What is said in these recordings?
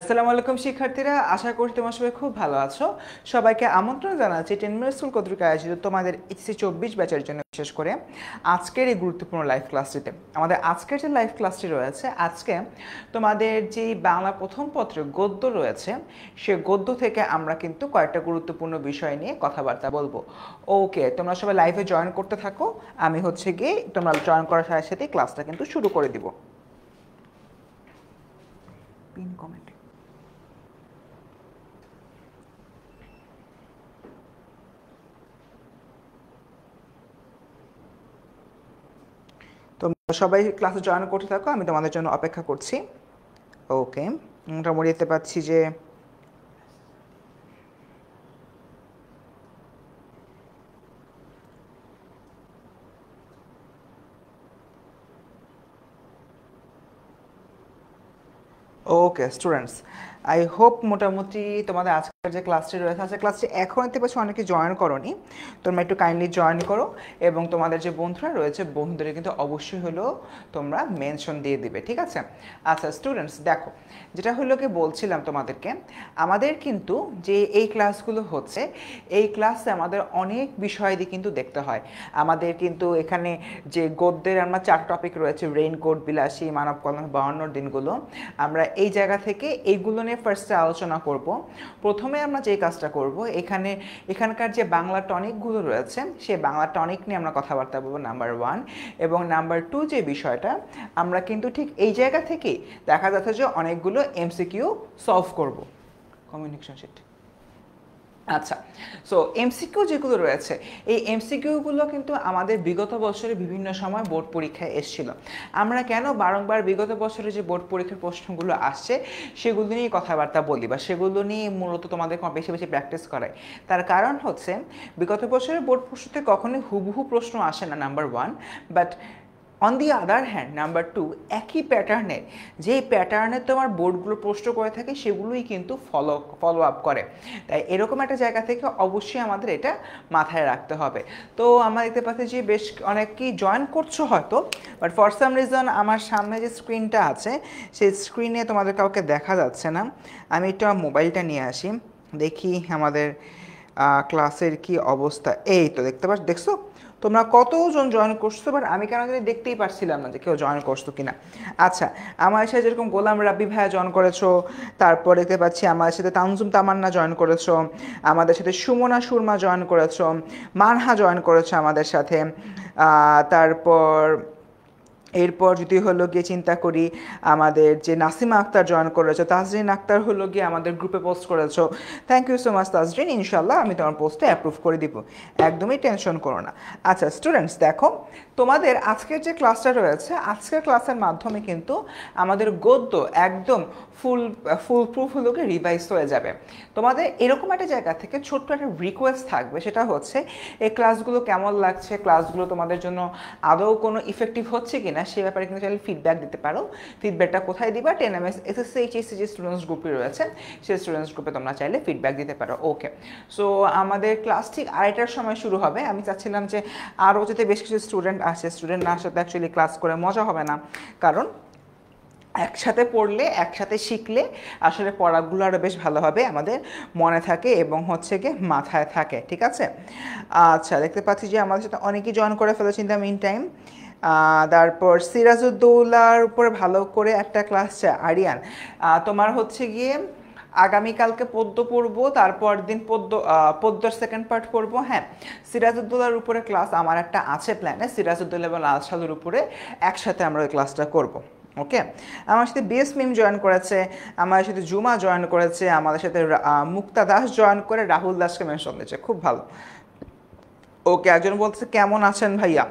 আসসালামু আলাইকুম শিক্ষার্থীরা, আশা করি তোমরা সবাই খুব ভালো আছো। সবাইকে আমন্ত্রণ জানাচ্ছি 10 মিনিট স্কুল কর্তৃক আয়োজিত তোমাদের এইচএসসি 24 ব্যাচের জন্য, বিশেষ করে আজকের এই গুরুত্বপূর্ণ লাইভ ক্লাসটিতে। আমাদের আজকের যে লাইভ ক্লাসটি রয়েছে, আজকে তোমাদের যে বাংলা প্রথম পত্রে গদ্য রয়েছে, সে গদ্য থেকে আমরা কিন্তু কয়েকটা গুরুত্বপূর্ণ বিষয় নিয়ে কথাবার্তা বলবো। ওকে, তোমরা সবাই লাইভে জয়েন করতে থাকো। আমি গিয়ে তোমরা জয়েন করার সাথে সাথে ক্লাসটা কিন্তু শুরু করে দিব। Pin comment. তোমরা সবাই ক্লাসে জয়েন করতে থাকো, আমি তোমাদের জন্য অপেক্ষা করছি। ওকে, মোটামুটি দেখতে পাচ্ছি যে ওকে স্টুডেন্টস, আই হোপ মোটামুটি তোমাদের আজকের যে ক্লাসটি রয়েছে, আজকের ক্লাসটি এখন দেখতে পাচ্ছি অনেকে জয়েন করোনি। তোমরা একটু কাইন্ডলি জয়েন করো এবং তোমাদের যে বন্ধুরা রয়েছে, বন্ধুদের কিন্তু অবশ্যই হলো তোমরা মেনশন দিয়ে দিবে, ঠিক আছে? আচ্ছা স্টুডেন্টস, দেখো যেটা হলো কি বলছিলাম তোমাদেরকে, আমাদের কিন্তু যে এই ক্লাসগুলো হচ্ছে, এই ক্লাসে আমাদের অনেক বিষয় দিয়ে কিন্তু দেখতে হয়। আমাদের কিন্তু এখানে যে গদ্যের আমরা 4 টপিক রয়েছে, রেইনকোট, বিলাসী, মানব কল্যাণ, 52 দিনগুলো, আমরা এই জায়গা থেকে এইগুলো নিয়ে ফার্স্টে আলোচনা করব। প্রথমে আমরা যে কাজটা করব, এখানকার যে বাংলা টনিকগুলো রয়েছে, সেই বাংলা টনিক নিয়ে আমরা কথাবার্তা বলবো, নাম্বার 1। এবং নাম্বার 2 যে বিষয়টা, আমরা কিন্তু ঠিক এই জায়গা থেকেই দেখা যাচ্ছে যে অনেকগুলো এমসিকিউ সলভ করব। Communication sheet. আচ্ছা, সো এমসিকিউ যেগুলো রয়েছে, এই এমসিকিউগুলো কিন্তু আমাদের বিগত বছরে বিভিন্ন সময় বোর্ড পরীক্ষায় এসেছিল। আমরা কেন বারংবার বিগত বছরে যে বোর্ড পরীক্ষার প্রশ্নগুলো আসছে সেগুলো নিয়ে কথাবার্তা বলি, বা সেগুলো নিয়ে মূলত তোমাদের বেশি বেশি প্র্যাকটিস করাই। তার কারণ হচ্ছে, বিগত বছরের বোর্ড প্রশ্নতে কখনোই হুবহু প্রশ্ন আসে না, number 1। But on the other hand, number 2, একই প্যাটার্নের যেই প্যাটার্নে তোমার বোর্ডগুলো প্রশ্ন করে থাকে, সেগুলোই কিন্তু ফলো আপ করে। তাই এরকম একটা জায়গা থেকে অবশ্যই আমাদের এটা মাথায় রাখতে হবে। তো আমরা দেখতে পাচ্ছি যে বেশ অনেকেই জয়েন করছো হয়তো, বাট ফর সাম রিজন আমার সামনে যে স্ক্রিনটা আছে, সেই স্ক্রিনে তোমাদের কাউকে দেখা যাচ্ছে না। আমি একটু আমার মোবাইলটা নিয়ে আসি, দেখি আমাদের ক্লাসের কি অবস্থা। এই তো দেখছো তোমরা কতজন জয়েন করছো, বাট আমি কেন জানি দেখতেই পারছিলাম না যে কেউ জয়েন করছো কিনা। আচ্ছা, আমার সাথে যেরকম গোলাম রাব্বি ভাইয়া জয়েন করেছো, তারপর দেখতে পাচ্ছি আমার সাথে তানজুম তামান্না জয়েন করেছো, আমাদের সাথে সুমনা সুরমা জয়েন করেছো, মানহা জয়েন করেছো আমাদের সাথে। তারপর এরপর যদি হলো গিয়ে চিন্তা করি, আমাদের যে নাসিমা আক্তার জয়েন করেছো, তাজরিন আক্তার হলো গিয়ে আমাদের গ্রুপে পোস্ট করেছো। Thank you so much Tajrin, ইনশাল্লাহ আমি তোমার পোস্টে অ্যাপ্রুভ করে দিব, একদমই টেনশন করো না। আচ্ছা স্টুডেন্টস, দেখো তোমাদের আজকের যে ক্লাসটা রয়েছে, আজকের ক্লাসের মাধ্যমে কিন্তু আমাদের গদ্য একদম ফুল প্রুফ হলো গিয়ে রিভাইজ হয়ে যাবে। তোমাদের এরকম একটা জায়গা থেকে ছোট্ট একটা রিকোয়েস্ট থাকবে, সেটা হচ্ছে এই ক্লাসগুলো কেমন লাগছে, ক্লাসগুলো তোমাদের জন্য আদৌ কোনো ইফেক্টিভ হচ্ছে কিনা, সে ব্যাপারে কিন্তু চাইলে ফিডব্যাক দিতে পারো। ফিডব্যাকটা কোথায় দিবা? 10ms এসএসসি এইচএসসি যে স্টুডেন্টস গ্রুপে রয়েছে, সেই স্টুডেন্টস গ্রুপে তোমরা চাইলে ফিডব্যাক দিতে পারো। ওকে, সো আমাদের ক্লাস ঠিক 2:30টার সময় শুরু হবে। আমি চাচ্ছিলাম যে আরও যাতে বেশ কিছু স্টুডেন্ট আসে, স্টুডেন্ট না আসলে অ্যাকচুয়ালি ক্লাস করে মজা হবে না, কারণ একসাথে পড়লে, একসাথে শিখলে আসলে পড়াগুলো আরও বেশ ভালোভাবে আমাদের মনে থাকে এবং হচ্ছে গিয়ে মাথায় থাকে, ঠিক আছে? আচ্ছা, দেখতে পাচ্ছি যে আমাদের সাথে অনেকেই জয়েন করে ফেলেছে ইন দ্য মিন টাইম। তারপর সিরাজউদ্দৌলার উপরে ভালো করে একটা ক্লাস আরিয়ান, তোমার হচ্ছে গিয়ে আগামীকালকে পদ্য পড়বো, তারপর দিন পদ্যর সেকেন্ড পার্ট পড়বো। হ্যাঁ, সিরাজউদ্দৌলার উপরে ক্লাস আমার একটা আছে প্ল্যানে, সিরাজউদ্দৌলা এবং লাল সালুর উপরে একসাথে আমরা ওই ক্লাসটা করবো। ওকে, আমার সাথে বিএস মিম জয়েন করেছে, আমার সাথে জুমা জয়েন করেছে, আমাদের সাথে মুক্তা দাস জয়েন করে রাহুল দাসকে মেনশন দিয়েছে, খুব ভালো। ওকে, একজন বলছে কেমন আছেন ভাইয়া।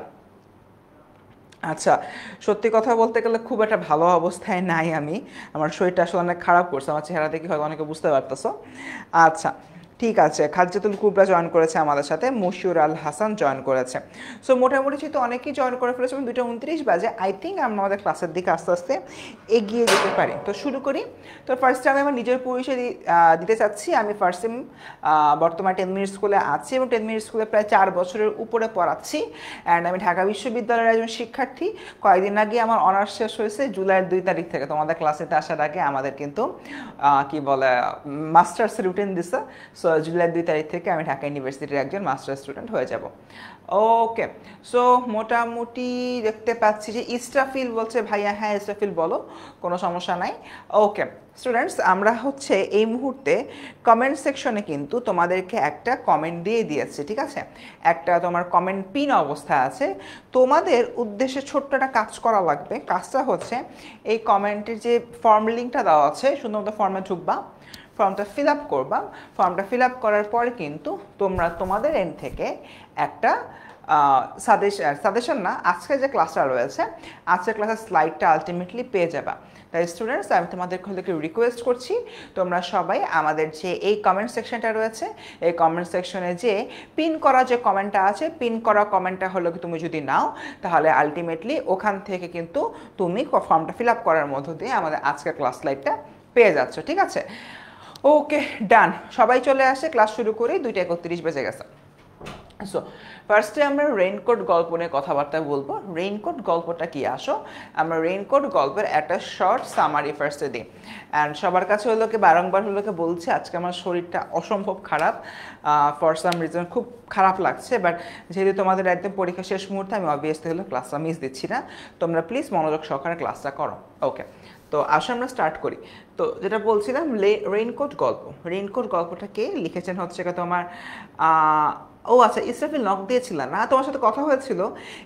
আচ্ছা, সত্যি কথা বলতে গেলে খুব একটা ভালো অবস্থায় নাই আমি, আমার শরীরটা আসলে অনেক খারাপ করছে, আমার চেহারা দেখে হয়তো অনেকে বুঝতে পারতেছো। আচ্ছা, ঠিক আছে, খাদিজাতুল কুবরা জয়েন করেছে আমাদের সাথে, মশিউর আল হাসান জয়েন করেছে। সো মোটামুটি যেহেতু অনেকেই জয়েন করে ফেলেছে এবং 2:29 বাজে, আই থিঙ্ক আমরা আমাদের ক্লাসের দিকে আস্তে আস্তে এগিয়ে যেতে পারি। তো শুরু করি। তো ফার্স্টে আমি আমার নিজের পরিচয় দিতে চাচ্ছি। আমি ফার্স্ট সেম বর্তমানে 10 মিনিট স্কুলে আছি এবং 10 মিনিট স্কুলে প্রায় 4 বছরের উপরে পড়াচ্ছি। অ্যান্ড আমি ঢাকা বিশ্ববিদ্যালয়ের একজন শিক্ষার্থী। কয়েকদিন আগে আমার অনার্স শেষ হয়েছে, জুলাইয়ের 2 তারিখ থেকে। তোমাদের ক্লাসেতে আসার আগে আমাদের কিন্তু কি বলে মাস্টার্স রুটিন দিছে। সো জুলাই 2 তারিখ থেকে আমি ঢাকা ইউনিভার্সিটির একজন মাস্টার স্টুডেন্ট হয়ে যাব। ওকে, সো মোটামুটি দেখতে পাচ্ছি যে ইস্টাফিল বলছে ভাইয়া, হ্যাঁ ইস্টাফিল বলো, কোনো সমস্যা নাই। ওকে স্টুডেন্টস, আমরা হচ্ছে এই মুহূর্তে কমেন্ট সেকশনে কিন্তু তোমাদেরকে একটা কমেন্ট দিয়ে দিয়েছি, ঠিক আছে? একটা তোমার কমেন্ট পিন অবস্থা আছে। তোমাদের উদ্দেশ্যে ছোট্ট একটা কাজ করা লাগবে। কাজটা হচ্ছে এই কমেন্টের যে ফর্ম লিঙ্কটা দেওয়া আছে, সুন্দর ফর্মে ঢুকবা, ফর্মটা ফিল আপ করবা। ফর্মটা ফিল আপ করার পরে কিন্তু তোমরা তোমাদের এন্ড থেকে একটা সাজেশন না, আজকের যে ক্লাসটা রয়েছে, আজকের ক্লাসের স্লাইডটা আলটিমেটলি পেয়ে যাবা। তাই স্টুডেন্টস, আমি তোমাদেরকে রিকোয়েস্ট করছি, তোমরা সবাই আমাদের যে এই কমেন্ট সেকশনটা রয়েছে, এই কমেন্ট সেকশনে যে পিন করা যে কমেন্টটা আছে, পিন করা কমেন্টটা হলো কি তুমি যদি নাও, তাহলে আলটিমেটলি ওখান থেকে কিন্তু তুমি ফর্মটা ফিল আপ করার মধ্য দিয়ে আমাদের আজকের ক্লাস স্লাইডটা পেয়ে যাচ্ছ, ঠিক আছে? ওকে ডান, সবাই চলে আসে, ক্লাস শুরু করি। 2:31 বেজে গেছে। সো ফার্স্টে আমরা রেইনকোট গল্প নিয়ে কথাবার্তা বলবো। রেইনকোট গল্পটা কি, আসো আমরা রেইনকোট গল্পের একটা শর্ট সামারি ফার্স্টে দিই। অ্যান্ড সবার কাছে হলো কি বারংবার হলো কি বলছি, আজকে আমার শরীরটা অসম্ভব খারাপ, ফর সাম রিজন খুব খারাপ লাগছে। বাট যেহেতু তোমাদের একদম পরীক্ষা শেষ মুহূর্তে, আমি অবভিয়াসলি হলো ক্লাসটা মিস দিচ্ছি না। তোমরা প্লিজ মনোযোগ সহকারে ক্লাসটা করো। ওকে, তো আসো আমরা স্টার্ট করি। তো যেটা বলছিলাম, রেইনকোট গল্প। রেইনকোট গল্পটা কে লিখেছেন হচ্ছে তোমার ও আচ্ছা, ইসরাফিল নক দিয়েছিল না, তোমার সাথে কথা হয়েছিল,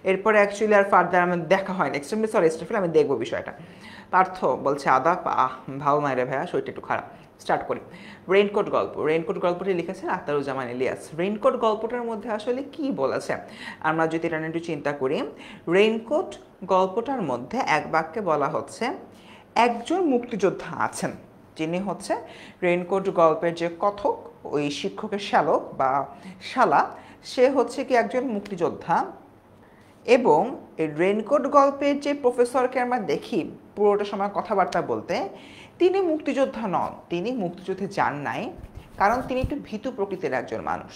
এরপরে অ্যাকচুয়ালি আর ফার্দার আমার দেখা হয়নি। এক্সট্রিমলি সরি ইসরাফিল, আমি দেখবো বিষয়টা। পার্থ বলছে আদাব, ভালো নাই রে ভাইয়া, শরীরটা একটু খারাপ। স্টার্ট করি। রেইনকোট গল্প। রেইনকোট গল্পটি লিখেছেন আখতারুজ্জামান ইলিয়াস। রেইনকোট গল্পটার মধ্যে আসলে কি বলেছে আমরা যদি এটা নিয়ে একটু চিন্তা করি। রেইনকোট গল্পটার মধ্যে এক বাক্যে বলা হচ্ছে, একজন মুক্তিযোদ্ধা আছেন যিনি হচ্ছে রেইনকোট গল্পের যে কথক, ওই শিক্ষকের শ্যালক বা শালা, সে হচ্ছে কি একজন মুক্তিযোদ্ধা। এবং এই রেইনকোট গল্পের যে প্রফেসরকে আমরা দেখি পুরোটা সময় কথাবার্তা বলতে, তিনি মুক্তিযোদ্ধা নন, তিনি মুক্তিযুদ্ধে যান নাই, কারণ তিনি একটু ভীতু প্রকৃতির একজন মানুষ।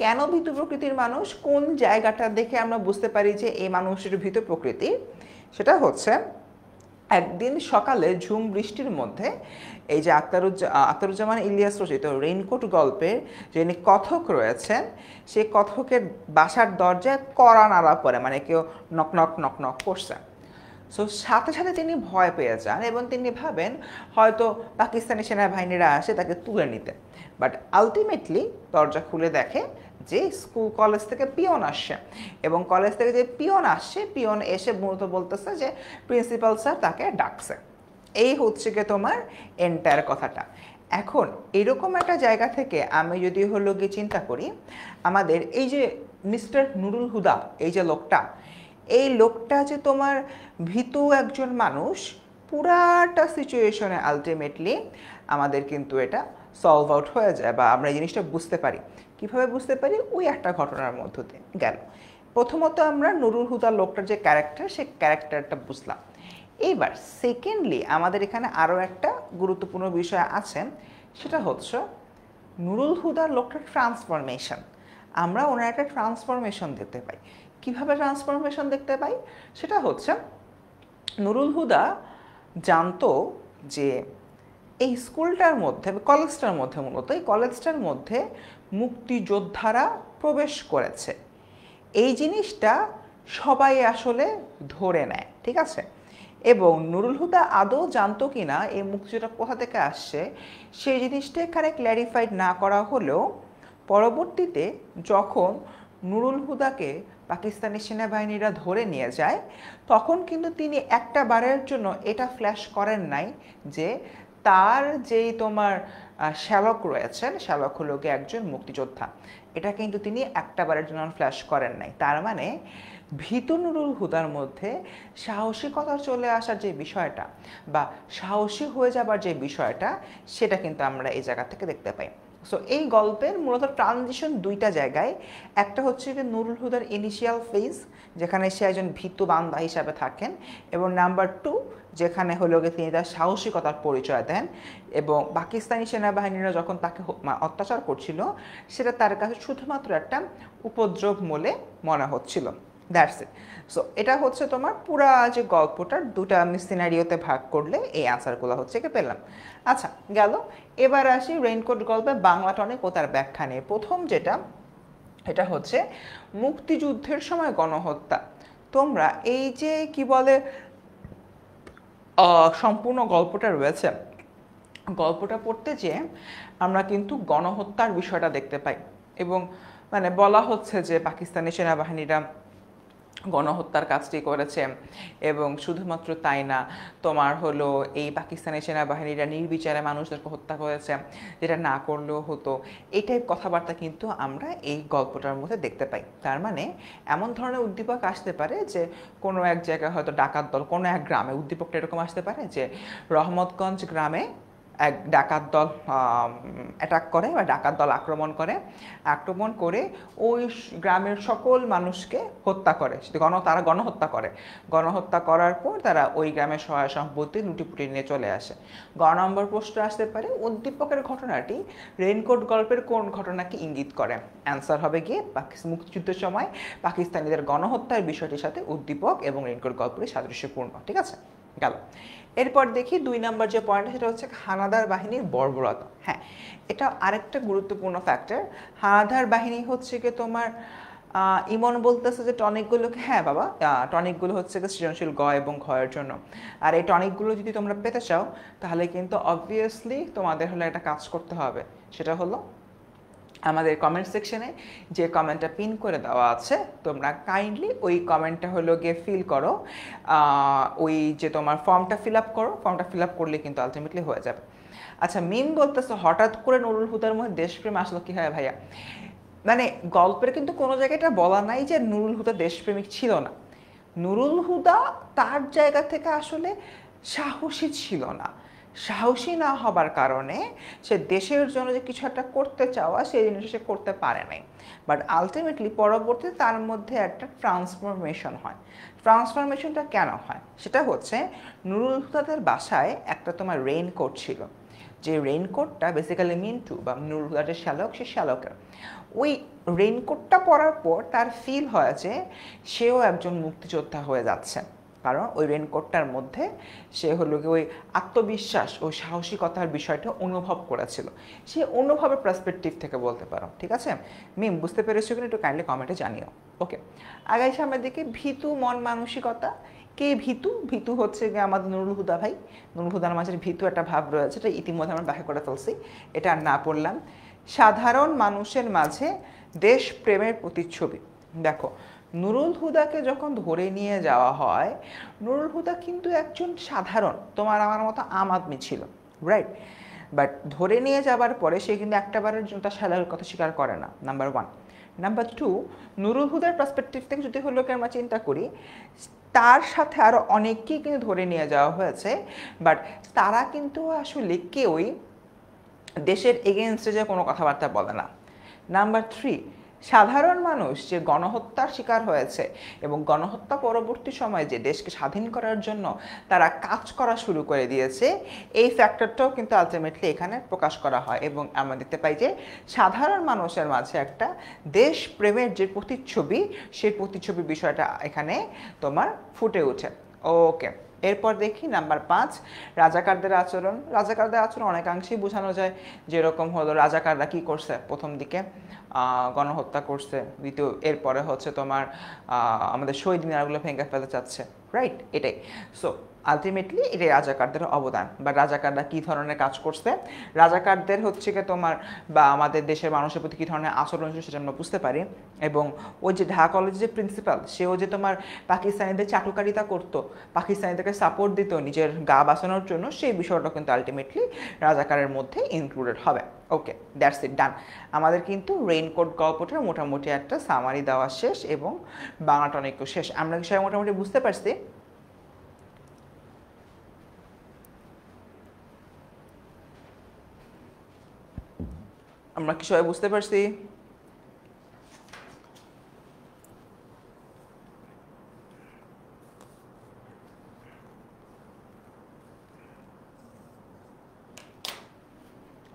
কেন ভীতু প্রকৃতির মানুষ, কোন জায়গাটা দেখে আমরা বুঝতে পারি যে এই মানুষের ভীতু প্রকৃতির? সেটা হচ্ছে একদিন সকালে ঝুম বৃষ্টির মধ্যে এই যে আখতারুজ্জামান ইলিয়াস রচিত রেইনকোট গল্পের যিনি কথক রয়েছেন, সেই কথকের বাসার দরজায় কড়া নাড়া পড়ে, মানে কেউ নক নক নক নক করছে। সো সাথে সাথে তিনি ভয় পেয়ে যান এবং তিনি ভাবেন হয়তো পাকিস্তানি সেনাবাহিনীরা আসে তাকে তুলে নিতে। বাট আলটিমেটলি দরজা খুলে দেখে যে স্কুল কলেজ থেকে পিয়ন আসছে, এবং কলেজ থেকে যে পিয়ন আসছে, পিয়ন এসে মূলত বলতেছে যে প্রিন্সিপাল স্যার তাকে ডাকছে। এই হচ্ছে গিয়ে তোমার এন্টায়ার কথাটা। এখন এরকম একটা জায়গা থেকে আমি যদি হলো গিয়ে চিন্তা করি, আমাদের এই যে মিস্টার নুরুল হুদা, এই যে লোকটা, এই লোকটা যে তোমার ভীতু একজন মানুষ, পুরাটা সিচুয়েশনে আলটিমেটলি আমাদের কিন্তু এটা সলভ আউট হয়ে যায়, বা আমরা এই জিনিসটা বুঝতে পারি। কিভাবে বুঝতে পারি? ওই একটা ঘটনার মধ্য দিয়ে গেল। প্রথমত আমরা নুরুল হুদা লোকটার যে ক্যারেক্টার, সেই ক্যারেক্টারটা বুঝলাম। এইবার সেকেন্ডলি আমাদের এখানে আরও একটা গুরুত্বপূর্ণ বিষয় আছে, সেটা হচ্ছে নুরুল হুদার লোকটার ট্রান্সফরমেশন। আমরা ওনার একটা ট্রান্সফরমেশন দেখতে পাই। কিভাবে ট্রান্সফরমেশন দেখতে পাই? সেটা হচ্ছে নুরুল হুদা জানতো যে এই স্কুলটার মধ্যে, কলেজটার মধ্যে, মূলত এই কলেজটার মধ্যে মুক্তিযোদ্ধারা প্রবেশ করেছে। এই জিনিসটা সবাই আসলে ধরে নেয়, ঠিক আছে? এবং নুরুল হুদা আদৌ জানতো কি না এই মুক্তিযোদ্ধা কোথা থেকে আসছে, সেই জিনিসটা এখানে ক্ল্যারিফাইড না করা হলেও পরবর্তীতে যখন নুরুল হুদাকে পাকিস্তানি সেনাবাহিনীরা ধরে নিয়ে যায়, তখন কিন্তু তিনি একটা বারের জন্য এটা ফ্ল্যাশ করেন নাই যে তার যেই তোমার শ্যালক রয়েছেন, শ্যালক হলো গিয়ে একজন মুক্তিযোদ্ধা। এটা কিন্তু তিনি একটা বারের জন্য ফ্ল্যাশ করেন নাই। তার মানে ভীতু নুরুল হুদার মধ্যে সাহসিকতা চলে আসার যে বিষয়টা, বা সাহসী হয়ে যাবার যে বিষয়টা, সেটা কিন্তু আমরা এই জায়গা থেকে দেখতে পাই। সো এই গল্পের মূলত ট্রানজিশন দুইটা জায়গায়, একটা হচ্ছে যে নুরুল হুদার ইনিশিয়াল ফেজ যেখানে সে একজন ভীতু বান্দা হিসাবে থাকেন, এবং নাম্বার 2 যেখানে হলো গিয়ে তিনি তার সাহসিকতার পরিচয় দেন, এবং পাকিস্তানি সেনাবাহিনীরা যখন তাকে অত্যাচার করছিল সেটা তার কাছে শুধুমাত্র একটা উপদ্রব বলে মনে হচ্ছিল। That's it. সো এটা হচ্ছে তোমার পুরা যে গল্পটার দুটা আমি সিনারিওতে ভাগ করলে এই আনসারগুলো হচ্ছে কি পেলাম। আচ্ছা গেল, এবার আসি রেইনকোট গল্পে বাংলা টনিক ও তার ব্যাখ্যা নিয়ে। প্রথম যেটা, এটা হচ্ছে মুক্তিযুদ্ধের সময় গণহত্যা। তোমরা এই যে কি বলে সম্পূর্ণ গল্পটা রয়েছে, গল্পটা পড়তে যেয়ে আমরা কিন্তু গণহত্যার বিষয়টা দেখতে পাই, এবং মানে বলা হচ্ছে যে পাকিস্তানি সেনাবাহিনীরা গণহত্যার কাজটি করেছে, এবং শুধুমাত্র তাই না, তোমার হলো এই পাকিস্তানি সেনাবাহিনীরা নির্বিচারে মানুষদেরকে হত্যা করেছে, যেটা না করলেও হতো। এই টাইপ কথাবার্তা কিন্তু আমরা এই গল্পটার মধ্যে দেখতে পাই। তার মানে এমন ধরনের উদ্দীপক আসতে পারে যে কোনো এক জায়গায় হয়তো ডাকাত দল, কোনো এক গ্রামে উদ্দীপকটা এরকম আসতে পারে যে রহমতগঞ্জ গ্রামে এক ডাকাত দল অ্যাটাক করে বা ডাকাত দল আক্রমণ করে ওই গ্রামের সকল মানুষকে হত্যা করে, তারা গণহত্যা করার পর তারা ওই গ্রামের সহায় সম্পত্তি লুটিপুটি নিয়ে চলে আসে। নম্বর প্রশ্ন আসতে পারে উদ্দীপকের ঘটনাটি রেইনকোট গল্পের কোন ঘটনাকে ইঙ্গিত করে? অ্যান্সার হবে গিয়ে মুক্তিযুদ্ধের সময় পাকিস্তানিদের গণহত্যার বিষয়টির সাথে উদ্দীপক এবং রেইনকোট গল্পটি সাদৃশ্যপূর্ণ। ঠিক আছে, গেল। এরপর দেখি 2 নম্বর যে পয়েন্ট, সেটা হচ্ছে হানাদার বাহিনীর বর্বরতা। হ্যাঁ, এটা আরেকটা গুরুত্বপূর্ণ ফ্যাক্টর। হানাদার বাহিনী হচ্ছে কি তোমার ইমন বলতেছে যে টনিকগুলোকে, হ্যাঁ বাবা, টনিকগুলো হচ্ছে কি সৃজনশীল গ এবং ঘয়ের জন্য। আর এই টনিকগুলো যদি তোমরা পেতে চাও তাহলে কিন্তু অবভিয়াসলি তোমাদের হলো একটা কাজ করতে হবে, সেটা হলো আমাদের কমেন্ট সেকশনে যে কমেন্টটা পিন করে দেওয়া আছে, তোমরা কাইন্ডলি ওই কমেন্টটা হলো গিয়ে ফিল করো, ওই যে তোমার ফর্মটা ফিল আপ করো, ফর্মটা ফিল আপ করলে কিন্তু আলটিমেটলি হয়ে যাবে। আচ্ছা, মিম বলতেছে হঠাৎ করে নুরুল হুদার মধ্যে দেশপ্রেম আসলো কি হয় ভাইয়া? মানে গল্পের কিন্তু কোনো জায়গায় এটা বলা নাই যে নুরুল হুদা দেশপ্রেমিক ছিল না। নুরুল হুদা তার জায়গা থেকে আসলে সাহসী ছিল না। সাহসী না হবার কারণে সে দেশের জন্য যে কিছু একটা করতে চাওয়া সেই জিনিসটা সে করতে পারে নাই। বাট আলটিমেটলি পরবর্তীতে তার মধ্যে একটা ট্রান্সফরমেশন হয়। ট্রান্সফরমেশনটা কেন হয় সেটা হচ্ছে, নুরুল হুদাদের বাসায় একটা তোমার রেইনকোট ছিল, যে রেইনকোটটা বেসিক্যালি মিন্টু বা নুরুল হুদার যে শ্যালক, সে শ্যালকের। ওই রেইনকোটটা পরার পর তার ফিল হয় যে সেও একজন মুক্তিযোদ্ধা হয়ে যাচ্ছে, কারণ ওই রেইনকোটটার মধ্যে সে হলো কি ওই আত্মবিশ্বাস ও সাহসিকতার বিষয়টা অনুভব করেছিল। সে অনুভবের পার্সপেক্টিভ থেকে বলতে পারো। ঠিক আছে মিম, বুঝতে পেরেছো কিনা একটু কাইন্ডলি কমেন্টে জানিও। ওকে, আগাই সামনের দিকে। ভীতু মন মানসিকতা। কে ভীতু? ভীতু হচ্ছে গিয়ে আমাদের নুরুল হুদা ভাই। নুরুল হুদার মাঝে ভীতু একটা ভাব রয়েছে, এটা ইতিমধ্যে আমরা ব্যাখ্যা করে ফেলছি, এটা আর না পড়লাম। সাধারণ মানুষের মাঝে দেশপ্রেমের প্রতিচ্ছবি। দেখো, নুরুল হুদাকে যখন ধরে নিয়ে যাওয়া হয়, নুরুল হুদা কিন্তু একজন সাধারণ তোমার আমার মতো আম আদমি ছিল, রাইট? বাট ধরে নিয়ে যাবার পরে সে কিন্তু একটাবারের জন্য তার সালার কথা স্বীকার করে না, নাম্বার 1। নাম্বার 2, নুরুল হুদার পার্সপেক্টিভ থেকে যদি হলো আমরা চিন্তা করি, তার সাথে আরও অনেককেই কিন্তু ধরে নিয়ে যাওয়া হয়েছে, বাট তারা কিন্তু আসলে কেউই দেশের এগেনস্টে যে কোনো কথাবার্তা বলে না। নাম্বার 3, সাধারণ মানুষ যে গণহত্যার শিকার হয়েছে এবং গণহত্যা পরবর্তী সময়ে যে দেশকে স্বাধীন করার জন্য তারা কাজ করা শুরু করে দিয়েছে, এই ফ্যাক্টরটাও কিন্তু আলটিমেটলি এখানে প্রকাশ করা হয়, এবং আমরা দেখতে পাই যে সাধারণ মানুষের মাঝে একটা দেশপ্রেমের যে প্রতিচ্ছবি, সেই প্রতিচ্ছবি বিষয়টা এখানে তোমার ফুটে ওঠে। ওকে, এরপর দেখি নাম্বার 5, রাজাকারদের আচরণ। রাজাকারদের আচরণ অনেকাংশেই বোঝানো যায়, যেরকম হলো রাজাকাররা কী করছে, প্রথম দিকে গণহত্যা করছে, দ্বিতীয় এরপরে হচ্ছে তোমার আমাদের শহীদ মিনারগুলো ভেঙে ফেলতে চাচ্ছে, রাইট? এটাই। সো আলটিমেটলি এটাই রাজাকারদের অবদান, বা রাজাকাররা কী ধরনের কাজ করছে, রাজাকারদের হচ্ছে কি তোমার বা আমাদের দেশের মানুষের প্রতি কী ধরনের আচরণ ছিল সেটা আমরা বুঝতে পারি। এবং ওই যে ঢাকা কলেজের যে প্রিন্সিপাল, সেও যে তোমার পাকিস্তানিদের চাটুকারিতা করতো, পাকিস্তানিদেরকে সাপোর্ট দিত নিজের গা বাঁচানোর জন্য, সেই বিষয়টা কিন্তু আলটিমেটলি রাজাকারের মধ্যে ইনক্লুডেড হবে। ওকে, দ্যাটস ইট, ডান। আমাদের কিন্তু রেইনকোট গল্পটার মোটামুটি একটা সামারি দেওয়া শেষ, এবং বাংলা টনিকও শেষ। আমরা কি সবাই মোটামুটি বুঝতে পারছি? আমরা কি সবাই বুঝতে পারছি?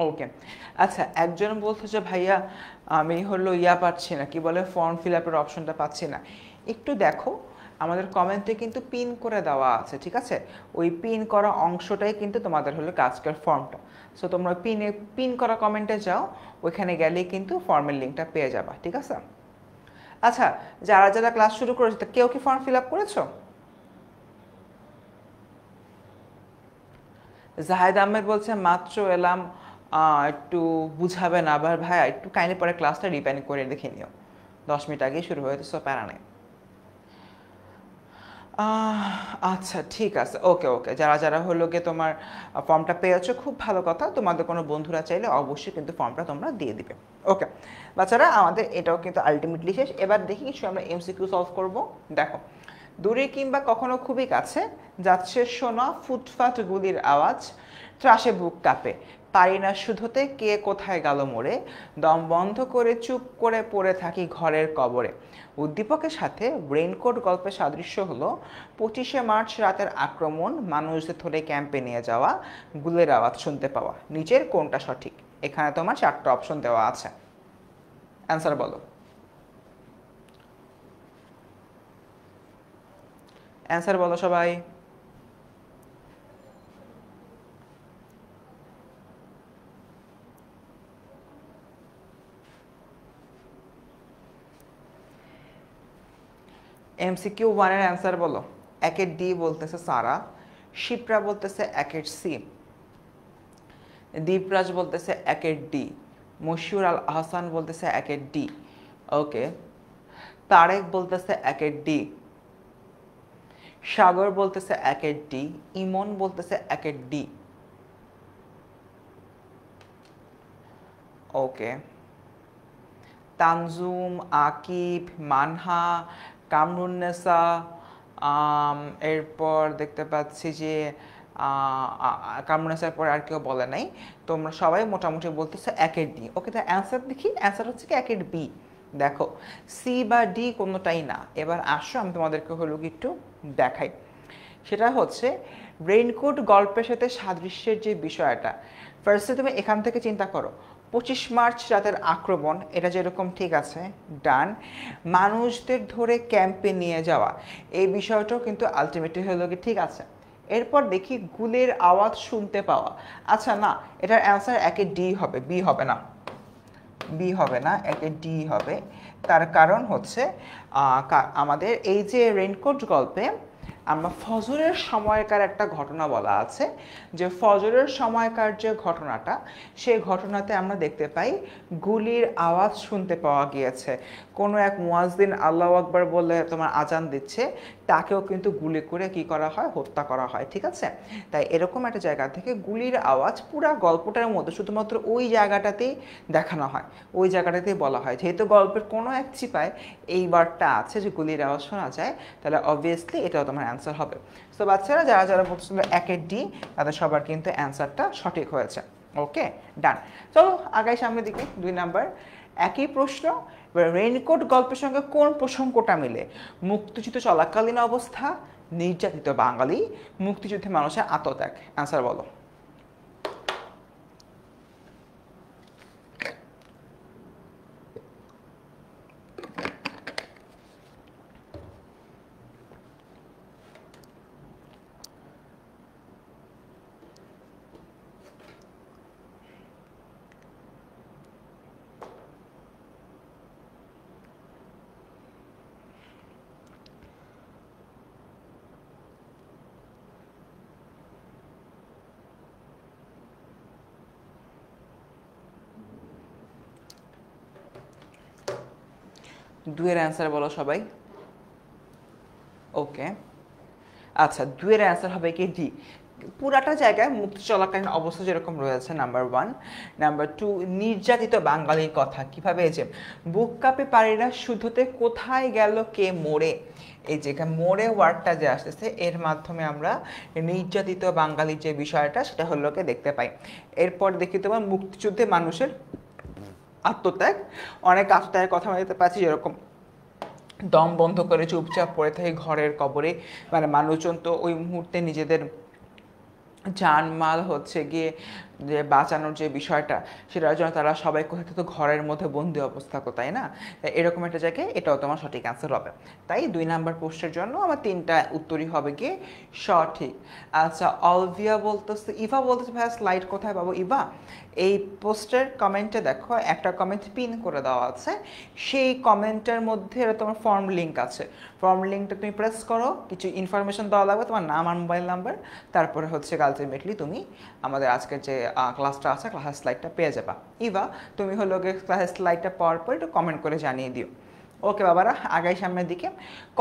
ওকে, আচ্ছা একজন বলতো যে ভাইয়া আমি হলো পাচ্ছি না, কি বলে, ফর্ম ফিল আপের অপশনটা পাচ্ছি না। একটু দেখো, আমাদের কমেন্টে কিন্তু পিন করে দেওয়া আছে, ঠিক আছে? ওই পিন করা অংশটাই কিন্তু তোমাদের হলো কাজকের ফর্মটা। সো তোমরা পিন করা কমেন্টে যাও, ওইখানে গেলেই কিন্তু ফর্মের লিঙ্কটা পেয়ে যাবা, ঠিক আছে? আচ্ছা, যারা যারা ক্লাস শুরু করেছে কেউ কি ফর্ম ফিল আপ করেছো? জাহেদ আহমেদ বলছে মাত্র এলাম, একটু বুঝাবেন আবার ভাইয়া, একটু কাইন্ডলি পরে ক্লাসটা রিপ্যান্ড করে দেখে নিও, 10 মিনিট আগেই শুরু হয়েছে, সো প্যারা নেই। আচ্ছা ঠিক আছে, ওকে ওকে, যারা যারা হলো গিয়ে তোমার ফর্মটা পেয়েছো খুব ভালো কথা, তোমাদের কোনো বন্ধুরা চাইলে অবশ্যই কিন্তু ফর্মটা তোমরা দিয়ে দিবে। ওকে বাচ্চারা, আমাদের এটাও কিন্তু আলটিমেটলি শেষ। এবার দেখি কিছু আমরা এমসিকিউ সলভ করব। দেখো, দূরে কিংবা কখনো খুবই কাছে যাচ্ছে শোনা ফুটফাট গুলির আওয়াজ, ত্রাসে বুক কাঁপে, পারি না শুধোতে কে কোথায় গেল মোড়ে, দম বন্ধ করে চুপ করে পড়ে থাকি ঘরের কবরে। উদ্দীপকের সাথে রেইনকোট গল্পের সাদৃশ্য হলো 25শে মার্চ রাতের আক্রমণ, মানুষদের ধরে ক্যাম্পে নিয়ে যাওয়া, গুলের আওয়াজ শুনতে পাওয়া। নিচের কোনটা সঠিক? এখানে তোমার 4টা অপশন দেওয়া আছে, অ্যান্সার বলো। অ্যান্সার বলো সবাই। MCQ 1 এর অ্যান্সার বলো। একের ডি বলতেছে সারা, শিপ্রা বলতেছে একের সি, দীপরাজ বলতেছে একের ডি, মশিউর আল আহসান বলতেছে একের ডি। ওকে, তারেক বলতেছে একের ডি, সাগর বলতেছে একের ডি, ইমন বলতেছে একের ডি। ওকে, তানজুম, আকিব, মানহা, কামরুন্নেসা, এরপর দেখতে পাচ্ছি যে কামরুন্নেসার পরে আর কেউ বলে নাই। তোমরা সবাই মোটামুটি বলতেছে একের ডি। ওকে, তা অ্যান্সার দেখি, অ্যান্সার হচ্ছে কি একের বি। দেখো, সি বা ডি কোনোটাই না। এবার আসো আমি তোমাদেরকে হলো একটু দেখাই, সেটা হচ্ছে রেইনকোট গল্পের সাথে সাদৃশ্যের যে বিষয়টা। ফার্স্টে তুমি এখান থেকে চিন্তা করো, 25 মার্চ রাতের আক্রমণ, এটা যেরকম ঠিক আছে, ডান। মানুষদের ধরে ক্যাম্পে নিয়ে যাওয়া, এই বিষয়টাও কিন্তু আলটিমেটলি হলো কি ঠিক আছে। এরপর দেখি গুলের আওয়াজ শুনতে পাওয়া। আচ্ছা না, এটার অ্যান্সার একে ডি হবে, বি হবে না, বি হবে না, একে ডি হবে। তার কারণ হচ্ছে আমাদের এই যে রেইনকোট গল্পে আমরা ফজরের সময়কার একটা ঘটনা বলা আছে, যে ফজরের সময়কার যে ঘটনাটা, সেই ঘটনাতে আমরা দেখতে পাই গুলির আওয়াজ শুনতে পাওয়া গিয়েছে। কোনো এক মুয়াজ্জিন আল্লাহু আকবার বলে তোমার আজান দিচ্ছে, তাকেও কিন্তু গুলি করে কি করা হয়, হত্যা করা হয়, ঠিক আছে? তাই এরকম একটা জায়গা থেকে গুলির আওয়াজ পুরা গল্পটার মধ্যে শুধুমাত্র ওই জায়গাটাতেই দেখানো হয়, ওই জায়গাটাতেই বলা হয়। যেহেতু গল্পের কোনো এক চিপায় এই বারটা আছে যে গুলির আওয়াজ শোনা যায়, তাহলে অবভিয়াসলি এটাও তোমার অ্যান্সার হবে। তো বাচ্চারা যারা যারা বলছিল একের ডি, তাদের সবার কিন্তু অ্যান্সারটা সঠিক হয়েছে। ওকে, ডান। চলো আগাই সামনের দিকে। 2 নাম্বার, একই প্রশ্ন, রেইনকোট গল্পের সঙ্গে কোন প্রসঙ্গটা মিলে? মুক্তিযুদ্ধ চলাকালীন অবস্থা, নির্যাতিত বাঙালি, মুক্তিযুদ্ধে মানুষের আত্মত্যাগ। অ্যান্সার বলো। দুয়ের অ্যান্সার বলো সবাই। ওকে, আচ্ছা, দুয়ের অ্যান্সার হবে কি ডি। পুরাটা জায়গায় মুক্তি চলাকালীন অবস্থা যেরকম রয়েছে, নাম্বার 1। নাম্বার 2, নির্যাতিত বাঙালির কথা কিভাবে, এই যে বুক কাঁপে পারি না শুধুতে কোথায় গেল কে মোড়ে, এই যে মোড়ে ওয়ার্ডটা যে আসতেছে, এর মাধ্যমে আমরা নির্যাতিত বাঙালির যে বিষয়টা সেটা হলো দেখতে পাই। এরপর দেখি তোমার মুক্তিযুদ্ধে মানুষের আত্মত্যাগ, অনেক আত্মত্যাগের কথা আমরা দেখতে পাচ্ছি, যেরকম দম বন্ধ করে চুপচাপ পড়ে থাকে ঘরের কবরে, মানে মানুষজন তো ওই মুহূর্তে নিজেদের জানমাল হচ্ছে গিয়ে যে বাঁচানোর যে বিষয়টা, সেটার জন্য তারা সবাই কোথাও তো ঘরের মধ্যে বন্দি অবস্থা, তাই না? তাই এরকম একটা জায়গায় এটাও তোমার সঠিক অ্যান্সার হবে। তাই 2 নাম্বার প্রশ্নের জন্য আমার 3টা উত্তরই হবে গিয়ে সঠিক। আচ্ছা, অলভিয়া বলতেছে, ইভা বলতেছে ভাইয়া স্লাইড কোথায় পাবো? ইভা, এই পোস্টের কমেন্টে দেখো একটা কমেন্ট পিন করে দেওয়া আছে, সেই কমেন্টের মধ্যে তোমার ফর্ম লিঙ্ক আছে। ফর্ম লিঙ্কটা তুমি প্রেস করো, কিছু ইনফরমেশন দেওয়া লাগবে, তোমার নাম আর মোবাইল নাম্বার, তারপরে হচ্ছে আলটিমেটলি তুমি আমাদের আজকের যে ক্লাসটা আছে, ক্লাসের স্লাইডটা পেয়ে যাবা। ইভা, তুমি হলো গিয়ে ক্লাসের স্লাইডটা পাওয়ার পর একটু কমেন্ট করে জানিয়ে দিও। ওকে বাবারা, আগাই সামনের দিকে।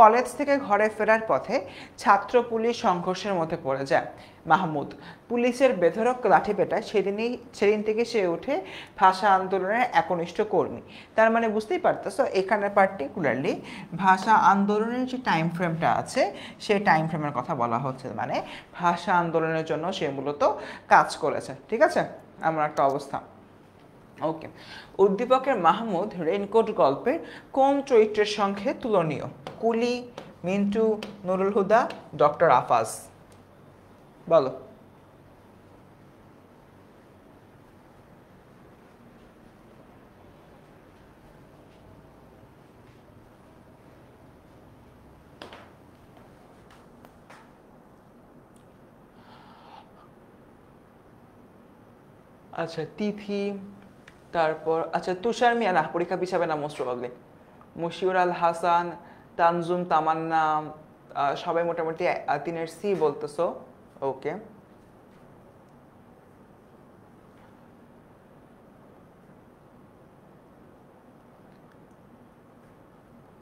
কলেজ থেকে ঘরে ফেরার পথে ছাত্র পুলিশ সংঘর্ষের মধ্যে পড়ে যায় মাহমুদ। পুলিশের বেধড়ক লাঠি পেটায় সেদিন থেকে সে উঠে ভাষা আন্দোলনের একনিষ্ঠ কর্মী। তার মানে বুঝতেই পারতেছো, এখানে পার্টিকুলারলি ভাষা আন্দোলনের যে টাইম ফ্রেমটা আছে, সেই টাইম ফ্রেমের কথা বলা হচ্ছে, মানে ভাষা আন্দোলনের জন্য সে মূলত কাজ করেছে। ঠিক আছে, এমন একটা অবস্থা। ওকে, উদ্দীপকের মাহমুদ রেইনকোট গল্পের কোন চরিত্রের সঙ্গে তুলনীয়? কুলি, মিন্টু, নুরুল হুদা, ডক্টর আফাজ? বলো। আচ্ছা, তিথি, তারপর আচ্ছা তুষার মিয়া, না পরীক্ষা পিছাবে না মোস্ট প্রবাবলি। মশিউর আল হাসান, তানজুম, তামান্না, সবাই মোটামুটি 3-এর সি বলতেছো। ওকে,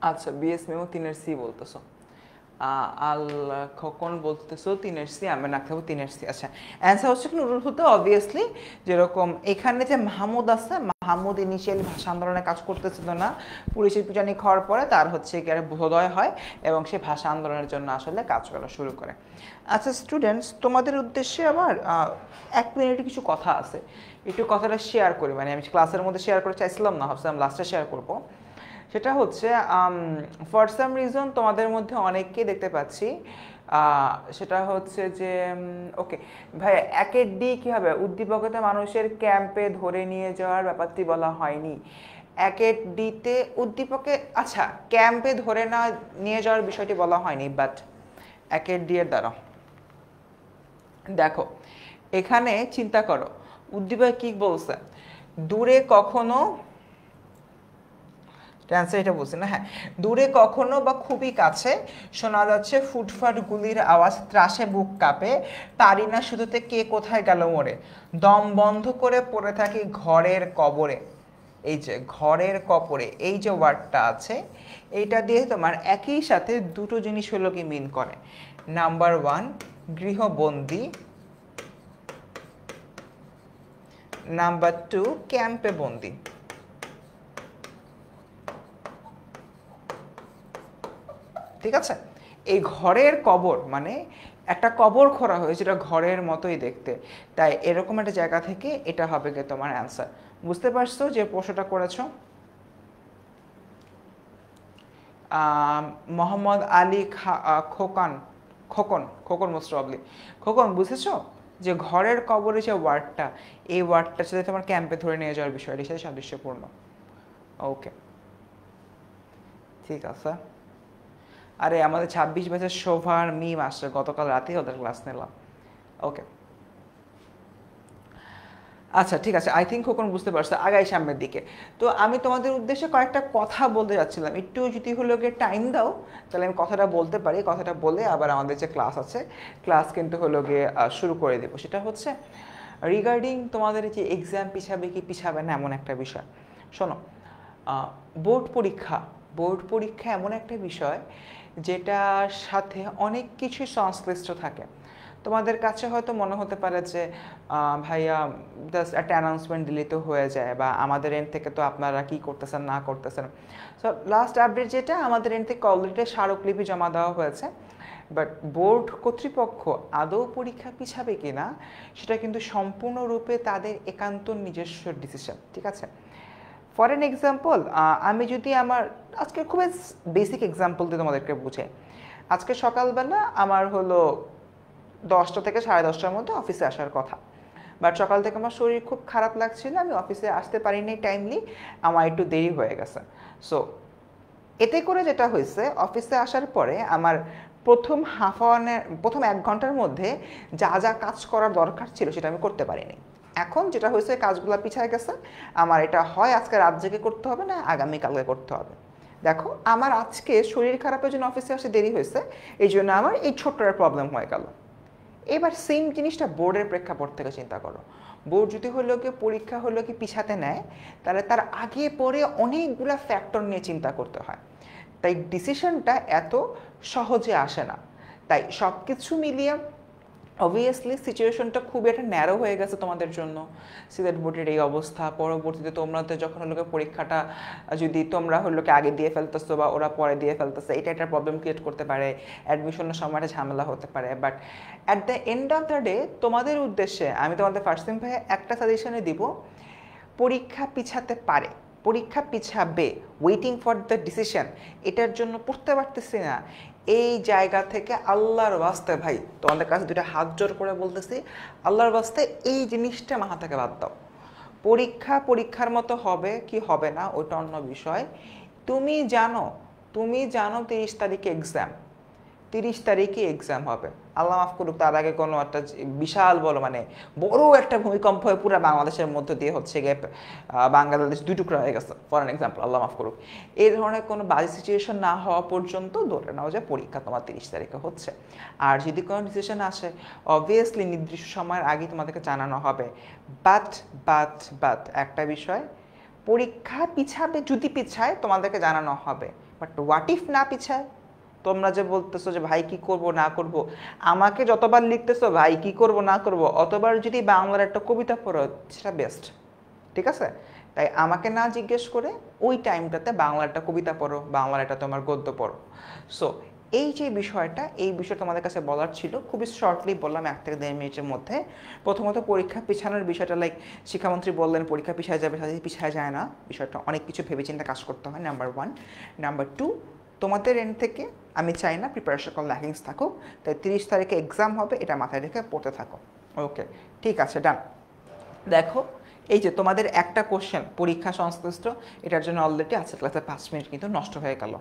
আচ্ছা বিএস মেমো 3-এর সি বলতেছো। আল খোকন বলতেছো 3-এর সি, আমি না থাকবো 3-এর সি। আচ্ছা, অ্যান্সার হচ্ছে কি নুরুল হুদা অবভিয়াসলি। যেরকম এখানে যে মাহমুদ আছে, মাহমুদ ইনিশিয়ালি ভাষা আন্দোলনে কাজ করতেছিল না, পুলিশের পিটানি খাওয়ার পরে তার হচ্ছে কি বোধোদয় হয় এবং সে ভাষা আন্দোলনের জন্য আসলে কাজ করা শুরু করে। আচ্ছা স্টুডেন্টস, তোমাদের উদ্দেশ্যে আবার 1 মিনিটে কিছু কথা আছে, একটু কথাটা শেয়ার করি। মানে আমি ক্লাসের মধ্যে শেয়ার করতে চাইছিলাম না, ভাবছিলাম লাস্টে শেয়ার করবো। সেটা হচ্ছে ফর সাম রিজন তোমাদের মধ্যে অনেককে দেখতে পাচ্ছি, সেটা হচ্ছে যে ওকে ভাই, 1-এর ডি কী হবে? উদ্দীপকতে মানুষের ক্যাম্পে ধরে নিয়ে যাওয়ার ব্যাপারটি বলা হয়নি। 1-এর ডিতে উদ্দীপকে আচ্ছা ক্যাম্পে ধরে না নিয়ে যাওয়ার বিষয়টি বলা হয়নি, বাট 1-এর ডি এর দ্বারা দেখো এখানে চিন্তা করো, উদ্দীপক কি বলছে? দূরে কখনো, অ্যান্সার এটা বলছি না, হ্যাঁ, দূরে কখনো বা খুবই কাছে শোনা যাচ্ছে ফুটফাট গুলির আওয়াজ, ত্রাসে বুক কাঁপে, পারি না শুধুতে কে কোথায় গেল মরে, দম বন্ধ করে পড়ে থাকি ঘরের কবরে। এই যে ঘরের কবরে, এই যে ওয়ার্ডটা আছে, এইটা দিয়ে তোমার একই সাথে দুটো জিনিস হলো কি মিন করে। নাম্বার 1 গৃহবন্দী, নাম্বার 2 ক্যাম্পে বন্দি। ঠিক আছে, এই ঘরের কবর মানে একটা কবর খোঁড়া হয়েছে, যেটা ঘরের মতোই দেখতে, তাই এরকম একটা জায়গা থেকে এটা হবে গিয়ে তোমার অ্যান্সার। বুঝতে পারছো যে প্রশ্নটা করেছ? Mohammad Ali Khokon, Khokon Khokon most probably. খোকন বুঝেছো যে ঘরের কবরে যে ওয়ার্ডটা, এই ওয়ার্ডটার সাথে তোমার ক্যাম্পে ধরে নিয়ে যাওয়ার বিষয়টির সাথে সাদৃশ্যপূর্ণ। ওকে, ঠিক আছে। আরে আমাদের 26 ব্যাচের শোভার মিম আসছে, গতকাল রাতেই ওদের ক্লাস নিলাম। ওকে, আচ্ছা ঠিক আছে, আই থিঙ্ক খোকন বুঝতে পারছো। আগাই সামনের দিকে। তো আমি তোমাদের উদ্দেশ্যে কয়েকটা কথা বলতে যাচ্ছিলাম, একটু যদি হলো গিয়ে টাইম দাও তাহলে আমি কথাটা বলতে পারি। কথাটা বলে আবার আমাদের যে ক্লাস আছে, ক্লাস কিন্তু হলো গিয়ে শুরু করে দেবো। সেটা হচ্ছে রিগার্ডিং তোমাদের যে এক্সাম পিছাবে কি পিছাবে না এমন একটা বিষয়। শোনো, বোর্ড পরীক্ষা, বোর্ড পরীক্ষা এমন একটা বিষয় যেটার সাথে অনেক কিছু সংশ্লিষ্ট থাকে। তোমাদের কাছে হয়তো মনে হতে পারে যে ভাইয়া জাস্ট একটা অ্যানাউন্সমেন্ট দিলেই তো হয়ে যায়, বা আমাদের এন্ড থেকে তো আপনারা কী করতেছেন না করতেছেন। সো লাস্ট আপডেট যেটা, আমাদের এন্ড থেকে অলরেডি স্মারকলিপি জমা দেওয়া হয়েছে, বাট বোর্ড কর্তৃপক্ষ আদৌ পরীক্ষা পিছাবে কি না সেটা কিন্তু সম্পূর্ণরূপে তাদের একান্ত নিজস্ব ডিসিশন। ঠিক আছে, ফর এন এক্সাম্পল, আমি যদি আমার আজকে খুব বেসিক এক্সাম্পল দিয়ে তোমাদেরকে বুঝে, আজকে সকালবেলা আমার হলো 10টা থেকে 10:30টার মধ্যে অফিসে আসার কথা, বাট সকাল থেকে আমার শরীর খুব খারাপ লাগছিল, আমি অফিসে আসতে পারিনি টাইমলি, আমার একটু দেরি হয়ে গেছে। সো এতে করে যেটা হয়েছে, অফিসে আসার পরে আমার প্রথম 1 ঘন্টার মধ্যে যা যা কাজ করার দরকার ছিল সেটা আমি করতে পারিনি। এখন যেটা হয়েছে, কাজগুলো পিছিয়ে গেছে, আমার এটা হয় আজকে রাত জেগে করতে হবে, না আগামীকালকে করতে হবে। দেখো, আমার আজকে শরীর খারাপের জন্য অফিসে আসতে দেরি হয়েছে, এই জন্য আমার এই ছোট্ট প্রবলেম হয়ে গেল। এবার সেম জিনিসটা বোর্ডের প্রেক্ষাপট থেকে চিন্তা করো। বোর্ড যদি হলো কি পরীক্ষা হলো কি পিছাতে নেয়, তাহলে তার আগে পরে অনেকগুলা ফ্যাক্টর নিয়ে চিন্তা করতে হয়, তাই ডিসিশনটা এত সহজে আসে না। তাই সব কিছু মিলিয়ে অবভিয়াসলি সিচুয়েশনটা খুবই একটা ন্যারো হয়ে গেছে তোমাদের জন্য। সিলেট বোর্ডের এই অবস্থা, পরবর্তীতে তোমরা তো যখন হলো পরীক্ষাটা যদি তোমরা হলো আগে দিয়ে ফেলতেছো বা ওরা পরে দিয়ে ফেলতেছে, এটা একটা প্রবলেম ক্রিয়েট করতে পারে, অ্যাডমিশনের সময় একটা ঝামেলা হতে পারে। But at the end of the day তোমাদের উদ্দেশ্যে আমি তোমাদের ফার্স্ট ভাই একটা সাজেশনে দিব, পরীক্ষা পিছাতে পারে, পরীক্ষা পিছাবে, ওয়েটিং ফর দ্য ডিসিশন, এটার জন্য পড়তে পারতেছি না, এই জায়গা থেকে আল্লাহর ওয়াস্তে ভাই তোমাদের কাছে দুটো হাত জোর করে বলতেছি, আল্লাহর ওয়াস্তে এই জিনিসটা মাথা থেকে বাদ দাও। পরীক্ষার মতো হবে কি হবে না ওইটা অন্য বিষয়। তুমি জানো 30 তারিখে এক্সাম, 30 তারিখে এক্সাম হবে, আল্লাহ মাফ করুক তার আগে কোনো একটা বিশাল বড় একটা ভূমিকম্প হয়ে পুরো বাংলাদেশের মধ্যে দিয়ে হচ্ছে গিয়ে বাংলাদেশ 2 টুকরা হয়ে গেছে, ফর অ্যান এক্সাম্পল, আল্লাহ মাফ করুক। এই ধরনের কোনো বাজে সিচুয়েশন না হওয়া পর্যন্ত ধরে নাও যে পরীক্ষা তোমার 30 তারিখে হচ্ছে। আর যদি কোনো ডিসিশন আসে, অবভিয়াসলি নির্দিষ্ট সময়ের আগে তোমাদেরকে জানানো হবে। বাট একটা বিষয়, পরীক্ষা পিছাবে, যদি পিছায় তোমাদেরকে জানানো হবে, বাট হোয়াট ইফ না পিছায়? তোমরা যে বলতেছো যে ভাই কি করব না করব, আমাকে যতবার লিখতেছো ভাই কি করব না করব, অতবার যদি বাংলার একটা কবিতা পড়ো সেটা বেস্ট, ঠিক আছে? তাই আমাকে না জিজ্ঞেস করে ওই টাইমটাতে বাংলার একটা কবিতা পড়ো, বাংলার একটা তোমার গদ্য পড়ো। সো এই যে বিষয়টা, এই বিষয় তোমাদের কাছে বলার ছিল, খুবই শর্টলি বললাম 1 থেকে 1.5 মিনিটের মধ্যে। প্রথমত পরীক্ষা পিছানোর বিষয়টা, শিক্ষামন্ত্রী বললেন পরীক্ষা পিছায় যাবে, সাথে পিছায় যায় না, বিষয়টা অনেক কিছু ভেবেচিন্তে কাজ করতে হয়, নাম্বার 1। নাম্বার 2, তোমাদের এন্ড থেকে আমি চাই না প্রিপারেশন কল ল্যাকিংস থাকুক, তাই 30 তারিখে এক্সাম হবে, এটা মাথায় রেখে পড়তে থাকো। ওকে, ঠিক আছে, ডান। দেখো, এই যে তোমাদের একটা কোশ্চেন পরীক্ষা সংশ্লিষ্ট, এটার জন্য অলরেডি আজকে ক্লাসে 5 মিনিট কিন্তু নষ্ট হয়ে গেল।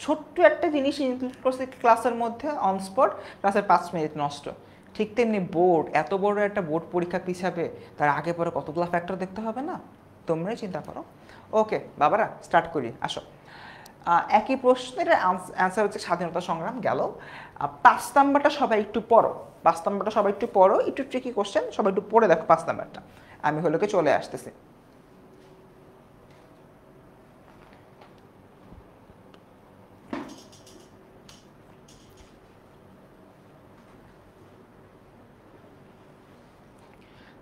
ছোট্ট একটা জিনিস ইনক্লুড করছে ক্লাসের মধ্যে, অন স্পট ক্লাসের 5 মিনিট নষ্ট। ঠিক তেমনি বোর্ড, এত বড় একটা বোর্ড পরীক্ষা পিছাবে, তার আগে পরে কতগুলো ফ্যাক্টর দেখতে হবে না? তোমরাই চিন্তা করো। ওকে বাবারা, স্টার্ট করি, আসো। একই প্রশ্নের অ্যান্সার হচ্ছে স্বাধীনতা সংগ্রাম গেল। 5 নাম্বারটা সবাই একটু পড়ো, 5 নাম্বারটা সবাই একটু পড়ো, একটু ট্রিকি কোশ্চেন, সবাই একটু পড়ে দেখো 5 নাম্বারটা। আমি হলোকে চলে আসতেছি।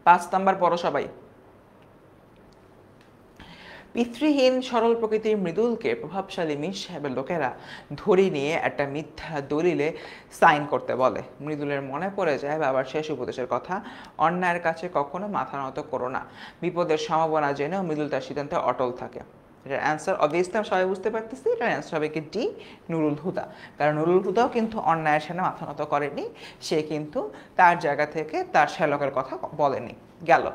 পাঁচ নাম্বার পড়ো সবাই। পিতৃহীন সরল প্রকৃতির মৃদুলকে প্রভাবশালী মীর সাহেবের লোকেরা ধরে নিয়ে একটা মিথ্যা দলিলে সাইন করতে বলে। মৃদুলের মনে পড়ে যায় বাবার শেষ উপদেশের কথা, অন্যায়ের কাছে কখনো মাথা নত করো না। বিপদের সম্ভাবনা জেনেও মৃদুল তার সিদ্ধান্তে অটল থাকে। এটার অ্যান্সার অবভিয়াসলি আমি সবাই বুঝতে পারতেছি, এটার অ্যান্সার হবে কি ডি, নুরুল হুদা। কারণ নুরুল হুদাও কিন্তু অন্যায়ের সামনে মাথা নত করেনি, সে কিন্তু তার জায়গা থেকে তার শ্যালকের কথা বলেনি। গেল।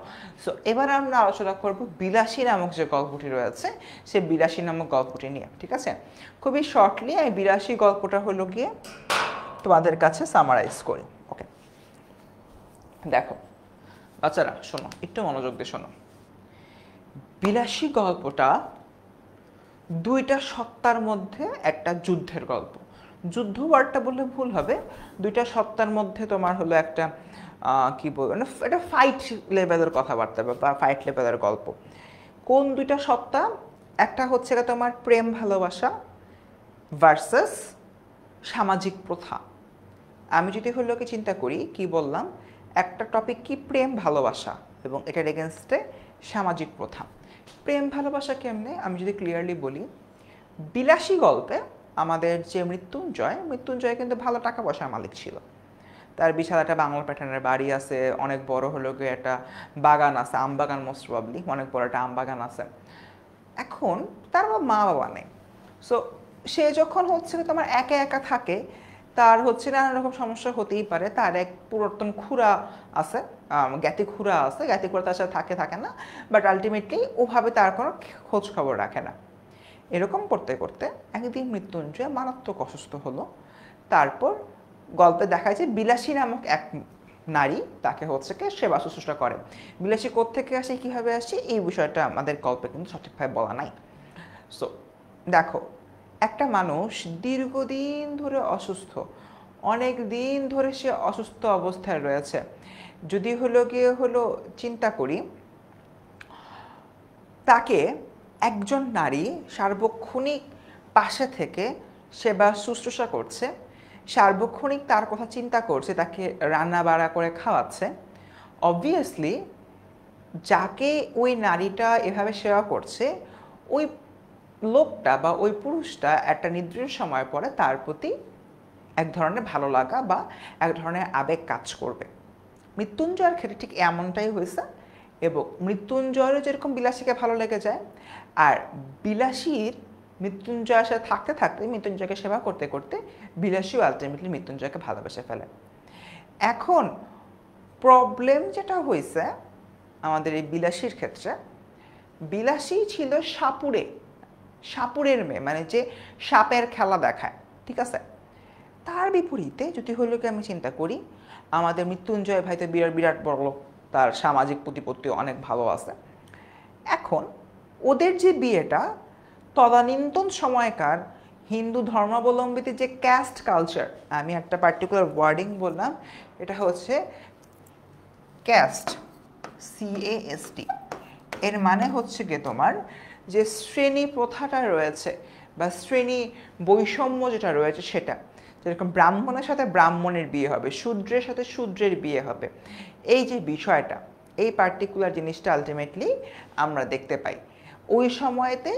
সো এবার আমরা আলোচনা করব বিলাসী নামক যে গল্পটি রয়েছে, সে বিলাসী নামক গল্পটি নিয়ে, ঠিক আছে? খুবই শর্টলি আমি বিলাসী গল্পটা হলো গিয়ে তোমাদের কাছে সামারাইজ করি। ওকে, দেখো বাচ্চারা শোনো, একটু মনোযোগ দিয়ে শোনো। বিলাসী গল্পটা 2টা সত্তার মধ্যে একটা যুদ্ধের গল্প। যুদ্ধ ওয়ার্ডটা বললে ভুল হবে, 2টা সত্তার মধ্যে তোমার হলো একটা কি বলবো, এটা ফাইট লেভেলের কথাবার্তা বা ফাইট লেভেলের গল্প। কোন 2টা সত্তা? একটা হচ্ছে তোমার প্রেম ভালোবাসা ভার্সাস সামাজিক প্রথা। আমি যদি হলো কি চিন্তা করি, কি বললাম, একটা টপিক কি প্রেম ভালোবাসা, এবং এটার এগেনস্টে সামাজিক প্রথা। প্রেম ভালোবাসা কেমনে আমি যদি ক্লিয়ারলি বলি, বিলাসী গল্পে আমাদের যে মৃত্যুঞ্জয় কিন্তু ভালো টাকা পয়সার মালিক ছিল, তার বিশাল একটা বাংলা প্যাটার্নের বাড়ি আছে, অনেক বড় হলো গিয়ে একটা বাগান আছে, আম বাগান, মোস্ট প্রবাবলি অনেক বড় একটা আম বাগান আছে। এখন তার মা বাবা নেই, সো সে যখন হচ্ছে তোমার একা একা থাকে, তার হচ্ছে নানা রকম সমস্যা হতেই পারে। তার এক পুরাতন খুড়া আছে, জ্ঞাতি খুড়া আছে, জ্ঞাতি খুড়া তার সাথে থাকে থাকে না, বাট আলটিমেটলি ওভাবে তার কোনো খোঁজ খবর রাখে না। এরকম করতে করতে একদিন মৃত্যুঞ্জয় মারাত্মক অসুস্থ হলো। তারপর গল্পে দেখায় যে বিলাসী নামক এক নারী তাকে হচ্ছে কি সেবা শুশ্রূষা করে। বিলাসী কোত্থেকে আসে, কীভাবে আসে, এই বিষয়টা আমাদের গল্পে কিন্তু সঠিকভাবে বলা নাই। সো দেখো, একটা মানুষ দীর্ঘদিন ধরে অসুস্থ, অনেক দিন ধরে সে অসুস্থ অবস্থায় রয়েছে। যদি চিন্তা করি, তাকে একজন নারী সার্বক্ষণিক পাশে থেকে সেবা শুশ্রূষা করছে, সার্বক্ষণিক তার কথা চিন্তা করছে, তাকে রান্না বাড়া করে খাওয়াচ্ছে। অবভিয়াসলি যাকে ওই নারীটা এভাবে সেবা করছে, ওই লোকটা বা ওই পুরুষটা একটা নির্দিষ্ট সময় পরে তার প্রতি এক ধরনের ভালো লাগা বা এক ধরনের আবেগ কাজ করবে। মৃত্যুঞ্জয়ের ক্ষেত্রে ঠিক এমনটাই হয়েছে, এবং মৃত্যুঞ্জয়েরও যেরকম বিলাসীকে ভালো লেগে যায়, আর বিলাসীর মৃত্যুঞ্জয়ের সাথে থাকতে থাকতে, মৃত্যুঞ্জয়কে সেবা করতে করতে বিলাসীও আলটিমেটলি মৃত্যুঞ্জয়কে ভালোবেসে ফেলে। এখন প্রবলেম যেটা হয়েছে আমাদের এই বিলাসীর ক্ষেত্রে, বিলাসী ছিল সাপুরের মেয়ে, মানে যে সাপের খেলা দেখায়, ঠিক আছে। তার বিপরীতে যদি আমি চিন্তা করি, আমাদের মৃত্যুঞ্জয় ভাই তো বিরাট বিরাট বড় লোক, তার সামাজিক প্রতিপত্তি অনেক ভালো আছে। এখন ওদের যে বিয়েটা তদানীন্তন সময়কার হিন্দু ধর্মাবলম্বীদের যে ক্যাস্ট কালচার, আমি একটা পার্টিকুলার ওয়ার্ডিং বললাম, এটা হচ্ছে ক্যাস্ট, CAST, এর মানে হচ্ছে গিয়ে তোমার যে শ্রেণী প্রথাটা রয়েছে বা শ্রেণী বৈষম্য যেটা রয়েছে সেটা, যেরকম ব্রাহ্মণের সাথে ব্রাহ্মণের বিয়ে হবে, শূদ্রের সাথে শূদ্রের বিয়ে হবে, এই যে বিষয়টা, এই পার্টিকুলার জিনিসটা আলটিমেটলি আমরা দেখতে পাই। ওই সময়তে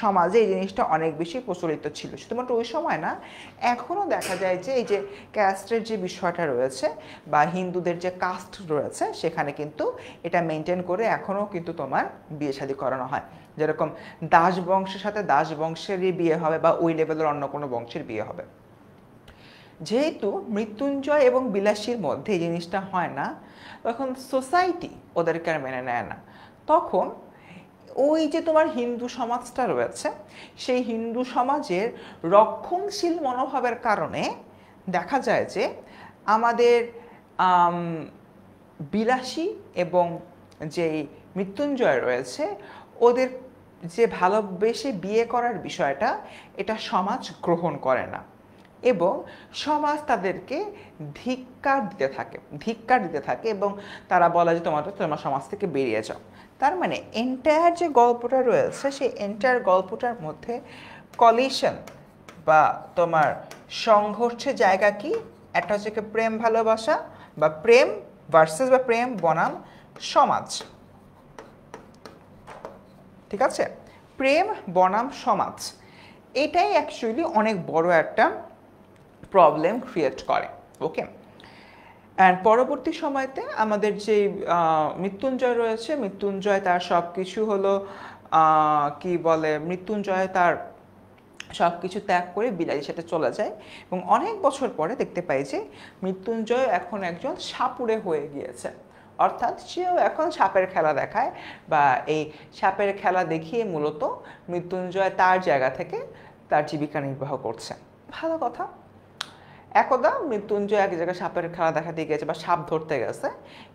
সমাজে এই জিনিসটা অনেক বেশি প্রচলিত ছিল। শুধুমাত্র ওই সময় না, এখনও দেখা যায় যে এই যে ক্যাস্টের যে বিষয়টা রয়েছে বা হিন্দুদের যে কাস্ট রয়েছে, সেখানে কিন্তু এটা মেনটেন করে এখনও কিন্তু তোমার বিয়ে শাদী করানো হয়। যেরকম দাস বংশের সাথে দাস বংশেরই বিয়ে হবে বা ওই লেভেলের অন্য কোনো বংশের বিয়ে হবে। যেহেতু মৃত্যুঞ্জয় এবং বিলাসীর মধ্যে এই জিনিসটা হয় না, তখন সোসাইটি ওদেরকে আর মেনে নেয় না। তখন ওই যে তোমার হিন্দু সমাজটা রয়েছে, সেই হিন্দু সমাজের রক্ষণশীল মনোভাবের কারণে দেখা যায় যে আমাদের বিলাসী এবং যেই মৃত্যুঞ্জয় রয়েছে, ওদের যে ভালোবেসে বিয়ে করার বিষয়টা, এটা সমাজ গ্রহণ করে না এবং সমাজ তাদেরকে ধিক্কার দিতে থাকে এবং তারা বলে যে তোমার সমাজ থেকে বেরিয়ে যাও। তার মানে এন্টায়ার যে গল্পটা রয়েছে, সেই এন্টায়ার গল্পটার মধ্যে কলিশন বা তোমার সংঘর্ষের জায়গা কি, একটা হচ্ছে কি প্রেম ভালোবাসা বা প্রেম ভার্সেস বা প্রেম বনাম সমাজ, ঠিক আছে, প্রেম বনাম সমাজ, এটাই অ্যাকচুয়ালি অনেক বড় একটা প্রবলেম ক্রিয়েট করে। ওকে, অ্যান্ড পরবর্তী সময়তে আমাদের যে মৃত্যুঞ্জয় রয়েছে, মৃত্যুঞ্জয় তার সব কিছু হলো কি বলে, মৃত্যুঞ্জয় তার সব কিছু ত্যাগ করে বিলাসীর সাথে চলে যায় এবং অনেক বছর পরে দেখতে পাই যে মৃত্যুঞ্জয় এখন একজন সাপুড়ে হয়ে গিয়েছে, অর্থাৎ সেও এখন সাপের খেলা দেখায় বা এই সাপের খেলা দেখিয়ে মূলত মৃত্যুঞ্জয় তার জায়গা থেকে তার জীবিকা নির্বাহ করছে। ভালো কথা। একদা মৃত্যুঞ্জয় এক জায়গায় সাপের খেলা দেখাতে গিয়েছে বা সাপ ধরতে গেছে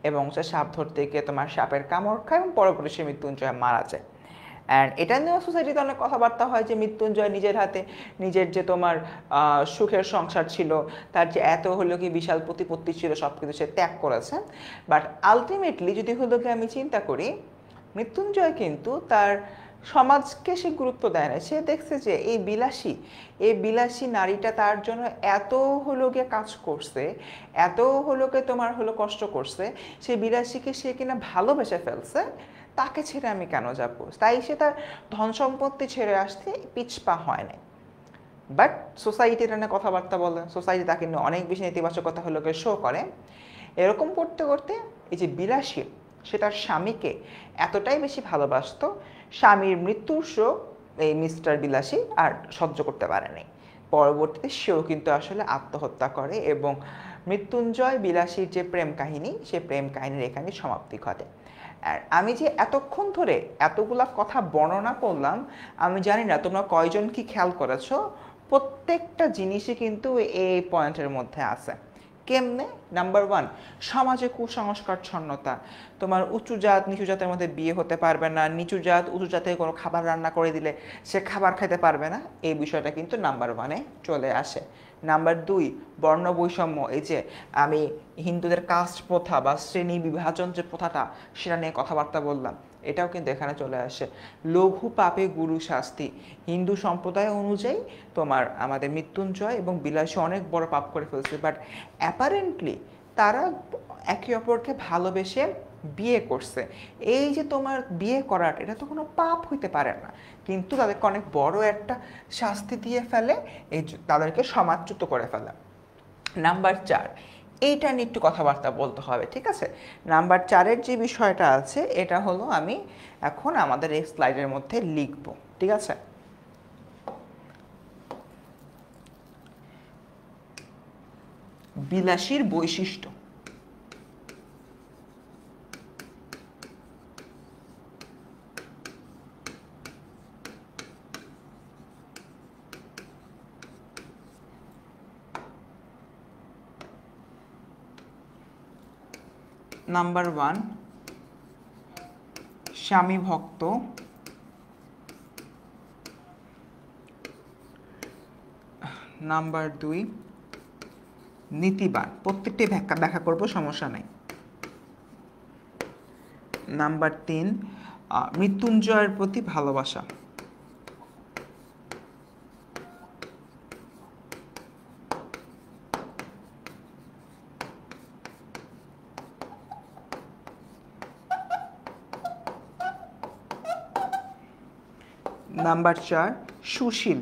এবং সে সাপ ধরতে গিয়ে তোমার সাপের কামড় খায় এবং পরবর্তী সে মৃত্যুঞ্জয় মারা যায়। অ্যান্ড এটা নিয়েও সোসাইটিতে অনেক কথাবার্তা হয় যে মৃত্যুঞ্জয় নিজের হাতে নিজের যে তোমার সুখের সংসার ছিল, তার যে এত হলো কি বিশাল প্রতিপত্তি ছিল, সব কিছু সে ত্যাগ করেছে। বাট আলটিমেটলি যদি কি আমি চিন্তা করি, মৃত্যুঞ্জয় কিন্তু তার সমাজকে সে গুরুত্ব দেয় না। সে দেখছে যে এই বিলাসী নারীটা তার জন্য এত গিয়ে কাজ করছে, এত তোমার কষ্ট করছে, সেই বিলাসীকে সে কিনা ভালোবেসে ফেলছে, তাকে ছেড়ে আমি কেন যাব। তাই সে তার ধন সম্পত্তি ছেড়ে আসতে পিছপা হয় না। বাট সোসাইটি এটা নিয়ে কথাবার্তা বলে, সোসাইটি তাকে নিয়ে অনেক বেশি নেতিবাচকতা শো করে। এরকম করতে করতে এই যে বিলাসী, সে তার স্বামীকে এতটাই বেশি ভালোবাসতো, স্বামীর মৃত্যুর শোক এই মিস্টার বিলাসী আর সহ্য করতে পারেনি। পরবর্তীতে সেও কিন্তু আসলে আত্মহত্যা করে এবং মৃত্যুঞ্জয় বিলাসীর যে প্রেম কাহিনী, সে প্রেম কাহিনীর এখানে সমাপ্তি ঘটে। আর আমি যে এতক্ষণ ধরে এতগুলা কথা বর্ণনা করলাম, আমি জানি না তোমরা কয়জন কি খেয়াল করেছো, প্রত্যেকটা জিনিসই কিন্তু এই পয়েন্টের মধ্যে আছে। কেমনে? নাম্বার 1, সমাজে কুসংস্কারচ্ছন্নতা। তোমার উঁচু জাত নিচু জাতের মধ্যে বিয়ে হতে পারবে না, নিচু জাত উঁচু জাতের কোনো খাবার রান্না করে দিলে সে খাবার খেতে পারবে না, এই বিষয়টা কিন্তু নাম্বার 1-এ চলে আসে। নাম্বার 2, বর্ণ বৈষম্য। এই যে আমি হিন্দুদের কাস্ট প্রথা বা শ্রেণী বিভাজন যে প্রথাটা, সেটা নিয়ে কথাবার্তা বললাম, এটাও কিন্তু এখানে চলে আসে। লঘু পাপে গুরু শাস্তি। হিন্দু সম্প্রদায় অনুযায়ী তোমার আমাদের মৃত্যুঞ্জয় এবং বিলাসী অনেক বড় পাপ করে ফেলছে, বাট অ্যাপারেন্টলি তারা একে অপরকে ভালোবেসে বিয়ে করছে। এই যে তোমার বিয়ে করাটা, এটা তো কোনো পাপ হইতে পারে না, কিন্তু তাদেরকে অনেক বড় একটা শাস্তি দিয়ে ফেলে, এই তাদেরকে সমাজচ্যুত করে ফেলে। নাম্বার 4, এইটা নিয়ে একটু কথাবার্তা বলতে হবে, ঠিক আছে? নাম্বার 4-এর যে বিষয়টা আছে, এটা হলো আমি এখন আমাদের এই স্লাইডের মধ্যে লিখব, ঠিক আছে? বিলাসীর বৈশিষ্ট্য। নাম্বার 1, স্বামী ভক্ত। নাম্বার 2, নীতিবান। প্রত্যেকটি ব্যাখ্যা করব, সমস্যা নাই। নাম্বার 3, মৃত্যুঞ্জয়ের প্রতি ভালোবাসা। নাম্বার 4, সুশীল।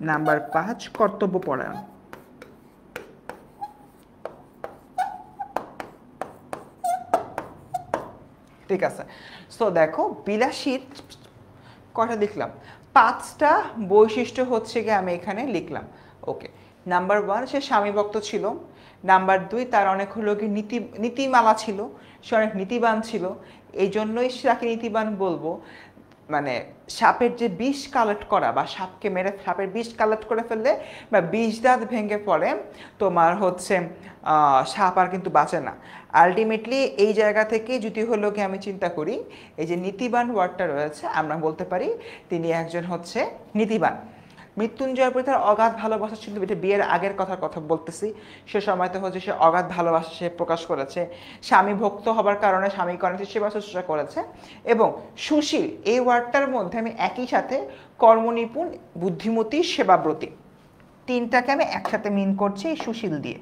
নাম্বার 5, কর্তব্যপরায়ণ। ঠিক আছে, সো দেখো বিলাসীর কটা লিখলাম, 5টা বৈশিষ্ট্য হচ্ছে গিয়ে আমি এখানে লিখলাম। ওকে, নাম্বার 1, সে স্বামী ভক্ত ছিল। নাম্বার 2, তার অনেক হলো কি নীতিমালা ছিল, সে অনেক নীতিবান ছিল, এই জন্যই তাকে নীতিবান বলবো। মানে সাপের যে বিষ কালেক্ট করা বা সাপকে মেরে সাপের বিষ কালেক্ট করে ফেললে বা বিষ দাঁত ভেঙে পড়ে, তোমার হচ্ছে সাপ আর কিন্তু বাঁচে না। আলটিমেটলি এই জায়গা থেকে যদি হলো কি আমি চিন্তা করি, এই যে নীতিবান ওয়ার্ডটা রয়েছে, আমরা বলতে পারি তিনি একজন হচ্ছে নীতিবান। মৃত্যুঞ্জয়ের প্রতি তার অগাধ ভালোবাসা ছিল, এটা বিয়ের আগের কথা বলতেছি, সে সময়তে হচ্ছে সে অগাধ ভালোবাসা সে প্রকাশ করেছে, স্বামী ভক্ত হবার কারণে স্বামীকে অনেক সেবা শুশ্রূষা করেছে। এবং সুশীল, এই ওয়ার্ডটার মধ্যে আমি একই সাথে কর্মনিপুণ, বুদ্ধিমতী, সেবাব্রতী, 3টাকে আমি একসাথে মিন করছি এই সুশীল দিয়ে।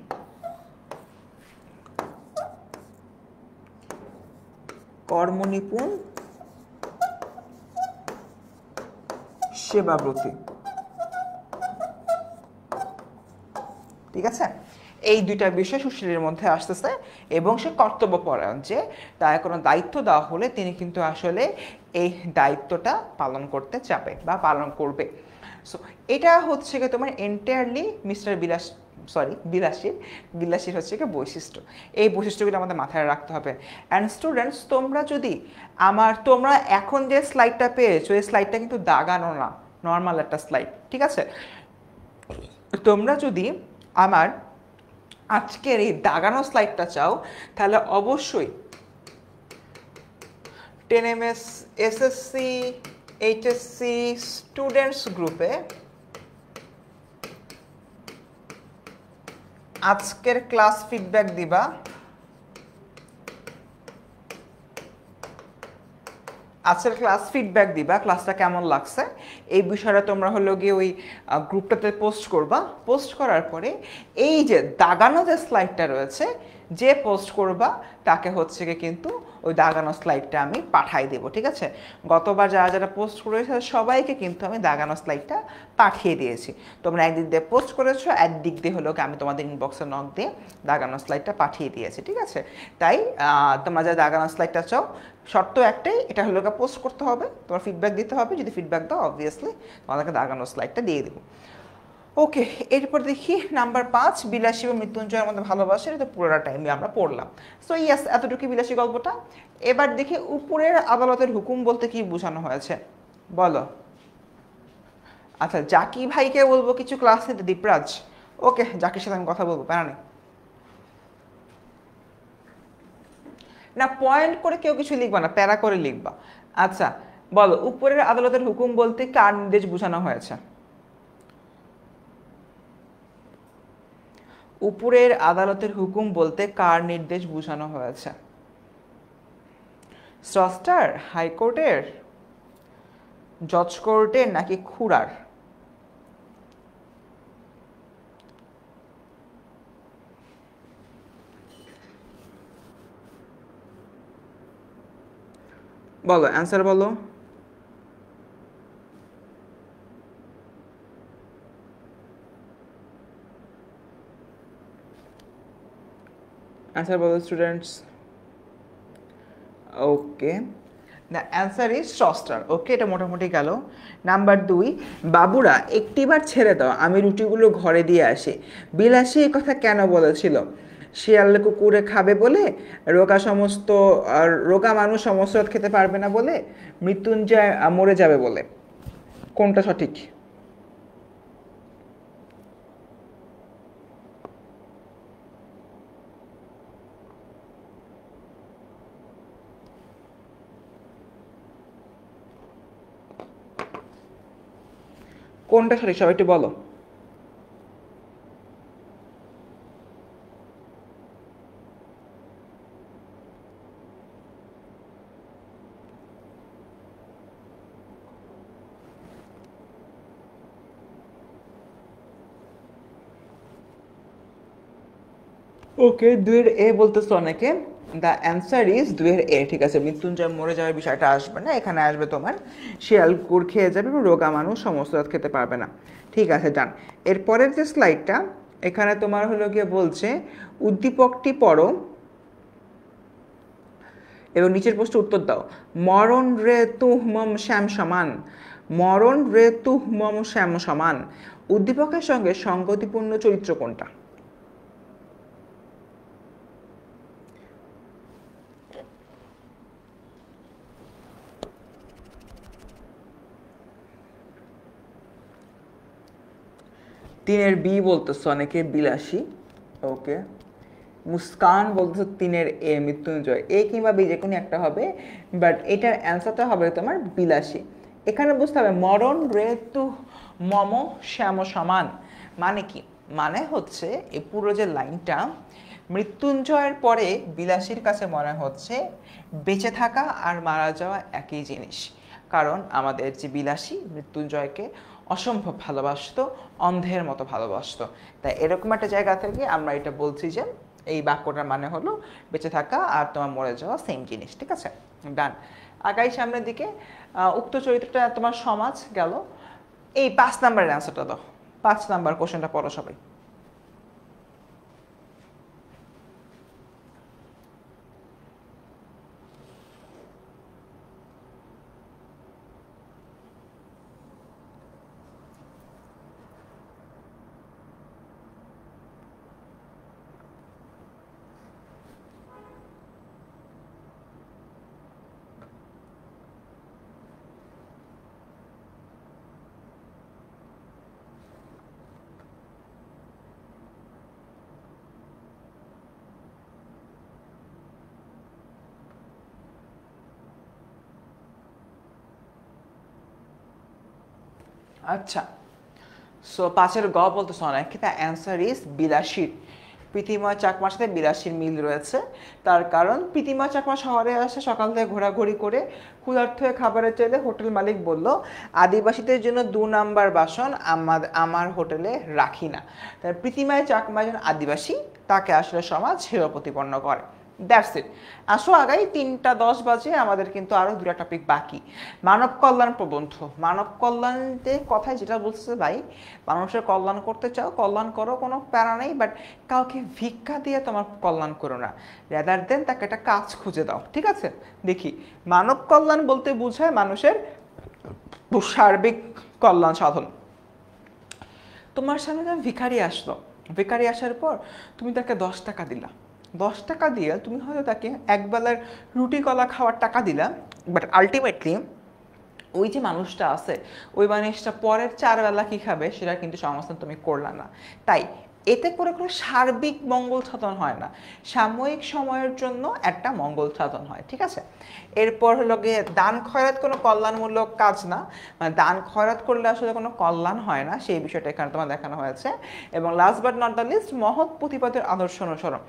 কর্মনিপুণ, সেবাব্রতী, ঠিক আছে? এই 2টা বিষয় সুশীলের মধ্যে আসতেছে। এবং সে কর্তব্যপরায়ণ, যে তার কোনো দায়িত্ব দেওয়া হলে তিনি কিন্তু আসলে এই দায়িত্বটা পালন করতে চাবে বা পালন করবে। সো এটা হচ্ছে কি তোমার এন্টায়ারলি মিস্টার বিলাসীর হচ্ছে কি বৈশিষ্ট্য। এই বৈশিষ্ট্যগুলো আমাদের মাথায় রাখতে হবে। অ্যান্ড স্টুডেন্টস, তোমরা এখন যে স্লাইডটা পেয়েছো, এই স্লাইডটা কিন্তু দাগানো না, নর্মাল একটা স্লাইড, ঠিক আছে? তোমরা যদি আমার আজকের এই দাগানো স্লাইডটা চাও, তাহলে অবশ্যই 10MS SSC HSC স্টুডেন্টস গ্রুপে আজকের ক্লাস ফিডব্যাক দিবা। ক্লাসটা কেমন লাগছে, এই বিষয়টা তোমরা হলো গিয়ে ওই গ্রুপটাতে পোস্ট করবা। পোস্ট করার পরে এই যে দাগানো যে স্লাইডটা রয়েছে, যে পোস্ট করবা তাকে হচ্ছে গিয়ে কিন্তু ওই দাগানো স্লাইডটা আমি পাঠাই দেবো, ঠিক আছে? গতবার যারা যারা পোস্ট করেছে সবাইকে কিন্তু আমি দাগানো স্লাইডটা পাঠিয়ে দিয়েছি। তোমরা একদিক দিয়ে পোস্ট করেছো, একদিক দিয়ে হলো আমি তোমাদের ইনবক্সে নক দিয়ে দাগানো স্লাইডটা পাঠিয়ে দিয়েছি, ঠিক আছে? তাই তোমরা যারা দাগানো স্লাইডটা চাও, শর্ত একটাই, এটা হলো পোস্ট করতে হবে, তোমার ফিডব্যাক দিতে হবে। যদি ফিডব্যাক দাও অবভিয়াসলি তোমাদেরকে দাগানো স্লাইডটা দিয়ে দেবো। ওকে, এরপর দেখি নাম্বার 5, বিলাসী ও মৃত্যুঞ্জয়ের মধ্যে ভালোবাসা। এটা পুরোটা টাইমে আমরা পড়লাম। সো ইয়াস, এতটুকু বিলাসী গল্পটা। এবার দেখি উপরের আদালতের হুকুম বলতে কি বোঝানো হয়েছে, বলো। আচ্ছা, জাকি ভাইকে বলবো কিছু ক্লাস নিতে, দীপরাজ। ওকে, জাকির সাথে আমি কথা বলবো, প্যারা নেই। না, পয়েন্ট করে কেউ কিছু লিখবা না, প্যারা করে লিখবা। আচ্ছা বলো, উপরের আদালতের হুকুম বলতে কার নির্দেশ বোঝানো হয়েছে? উপরের আদালতের হুকুম বলতে কার নির্দেশ বোঝানো হয়েছে? স্রষ্টার, হাইকোর্টের, জজ কোর্টের, নাকি খুড়ার? বলো, অ্যান্সার বলো। অ্যান্সার বলো students. Okay, the answer is স্রষ্টার। ওকে, এটা মোটামুটি গেল। নাম্বার 2, বাবুরা একটিবার ছেড়ে দাও, আমি রুটিগুলো ঘরে দিয়ে আসি। বিলাসী এই কথা কেন বলেছিল? শিয়াল কুকুরে খাবে বলে, রোগা মানুষ সমস্ত রাত খেতে পারবে না বলে, মৃত্যুঞ্জয় মরে যাবে বলে। কোনটা সঠিক? কোনটা সঠিক সবাই একটু বলো। ওকে, 2-এর এ বলতেছে অনেকে। দ্য অ্যান্সার ইজ 2-এর এ, ঠিক আছে। মৃত্যুঞ্জয় মরে যাওয়ার বিষয়টা আসবে না, এখানে আসবে তোমার শিয়াল কুকুর খেয়ে যাবে এবং রোগা মানুষ সমস্ত রাত খেতে পারবে না। ঠিক আছে, ডান। এরপরের যে স্লাইডটা, এখানে তোমার হলো গিয়ে বলছে উদ্দীপকটি পড়ো এবং নিচের প্রশ্ন উত্তর দাও। মরণ রে তুহ মম শ্যাম সমান, মরণ রে তুহ মম শ্যাম সমান উদ্দীপকের সঙ্গে সঙ্গতিপূর্ণ চরিত্র কোনটা? তিনের বি বলতেছে অনেকে বিলাসী। ওকে, মুস্কান বলতেছে 3-এর এ মৃত্যুঞ্জয়। এ কিংবা বি যে কোনো একটা হবে, বাট এটার অ্যান্সারটা হবে তোমার বিলাসী। এখানে বুঝতে হবে মরণ রেতু মম শ্যাম সমান মানে কি? মানে হচ্ছে এই পুরো যে লাইনটা, মৃত্যুঞ্জয়ের পরে বিলাসীর কাছে মনে হচ্ছে বেঁচে থাকা আর মারা যাওয়া একই জিনিস। কারণ আমাদের যে বিলাসী মৃত্যুঞ্জয়কে অসম্ভব ভালোবাসতো, অন্ধের মতো ভালোবাসতো। তাই এরকম একটা জায়গা থেকে আমরা এটা বলছি যে এই বাক্যটার মানে হলো বেঁচে থাকা আর তোমার মরে যাওয়া সেম জিনিস, ঠিক আছে? ডান। আগাই সামনের দিকে। উক্ত চরিত্রটা তোমার সমাজ গেল। এই 5 নাম্বারের অ্যান্সারটা দাও। 5 নাম্বার কোশ্চেনটা পড়ো সবাই। আচ্ছা, সো 5-এর গ বলতেছে অনেকে, দ্য অ্যান্সার ইজ বিলাসীর। প্রীতিময় চাকমার সাথে বিলাসীর মিল রয়েছে। তার কারণ প্রীতিময় চাকমা শহরে আসে সকাল থেকে ঘোরাঘুরি করে, ক্ষুধার্ত হয়ে খাবারের চাইলে হোটেল মালিক বলল আদিবাসীদের জন্য 2 নাম্বার বাসন আমার হোটেলে রাখি না। তাই প্রীতিময় চাকমা একজন আদিবাসী, তাকে আসলে সমাজ হেয় প্রতিপন্ন করে। That's it. আসো আগাই 3:10 বাজে, আমাদের কিন্তু আরো দুটা টপিক বাকি। মানব কল্যাণ প্রবন্ধ। মানব কল্যাণের কথায় যেটা বলছে ভাই, মানুষের কল্যাণ করতে চাও, কল্যাণ করো, কোনো প্যারা নেই, বাট কাউকে ভিক্ষা দিয়ে তোমার কল্যাণ করো না, রেদার দেন তাকে একটা কাজ খুঁজে দাও। ঠিক আছে, দেখি মানব কল্যাণ বলতে বোঝায় মানুষের সার্বিক কল্যাণ সাধন। তোমার সামনে যখন ভিখারি আসলো, ভিখারি আসার পর তুমি তাকে 10 টাকা দিলা, 10 টাকা দিয়ে তুমি হয়তো তাকে একবেলার রুটি কলা খাওয়ার টাকা দিলা, বাট আলটিমেটলি ওই যে মানুষটা আছে, ওই মানুষটা পরের 4 বেলা কী খাবে সেটা কিন্তু সংস্থান তুমি করলা না। তাই এতে করে কোনো সার্বিক মঙ্গল সাধন হয় না, সাময়িক সময়ের জন্য একটা মঙ্গল সাধন হয়। ঠিক আছে, এরপর হলো গিয়ে দান খয়রাত কোনো কল্যাণমূলক কাজ না, মানে দান খয়রাত করলে আসলে কোনো কল্যাণ হয় না, সেই বিষয়টা এখানে তোমার দেখানো হয়েছে। এবং last but not the least, মহৎ প্রতিপাদের আদর্শ অনুসরণ।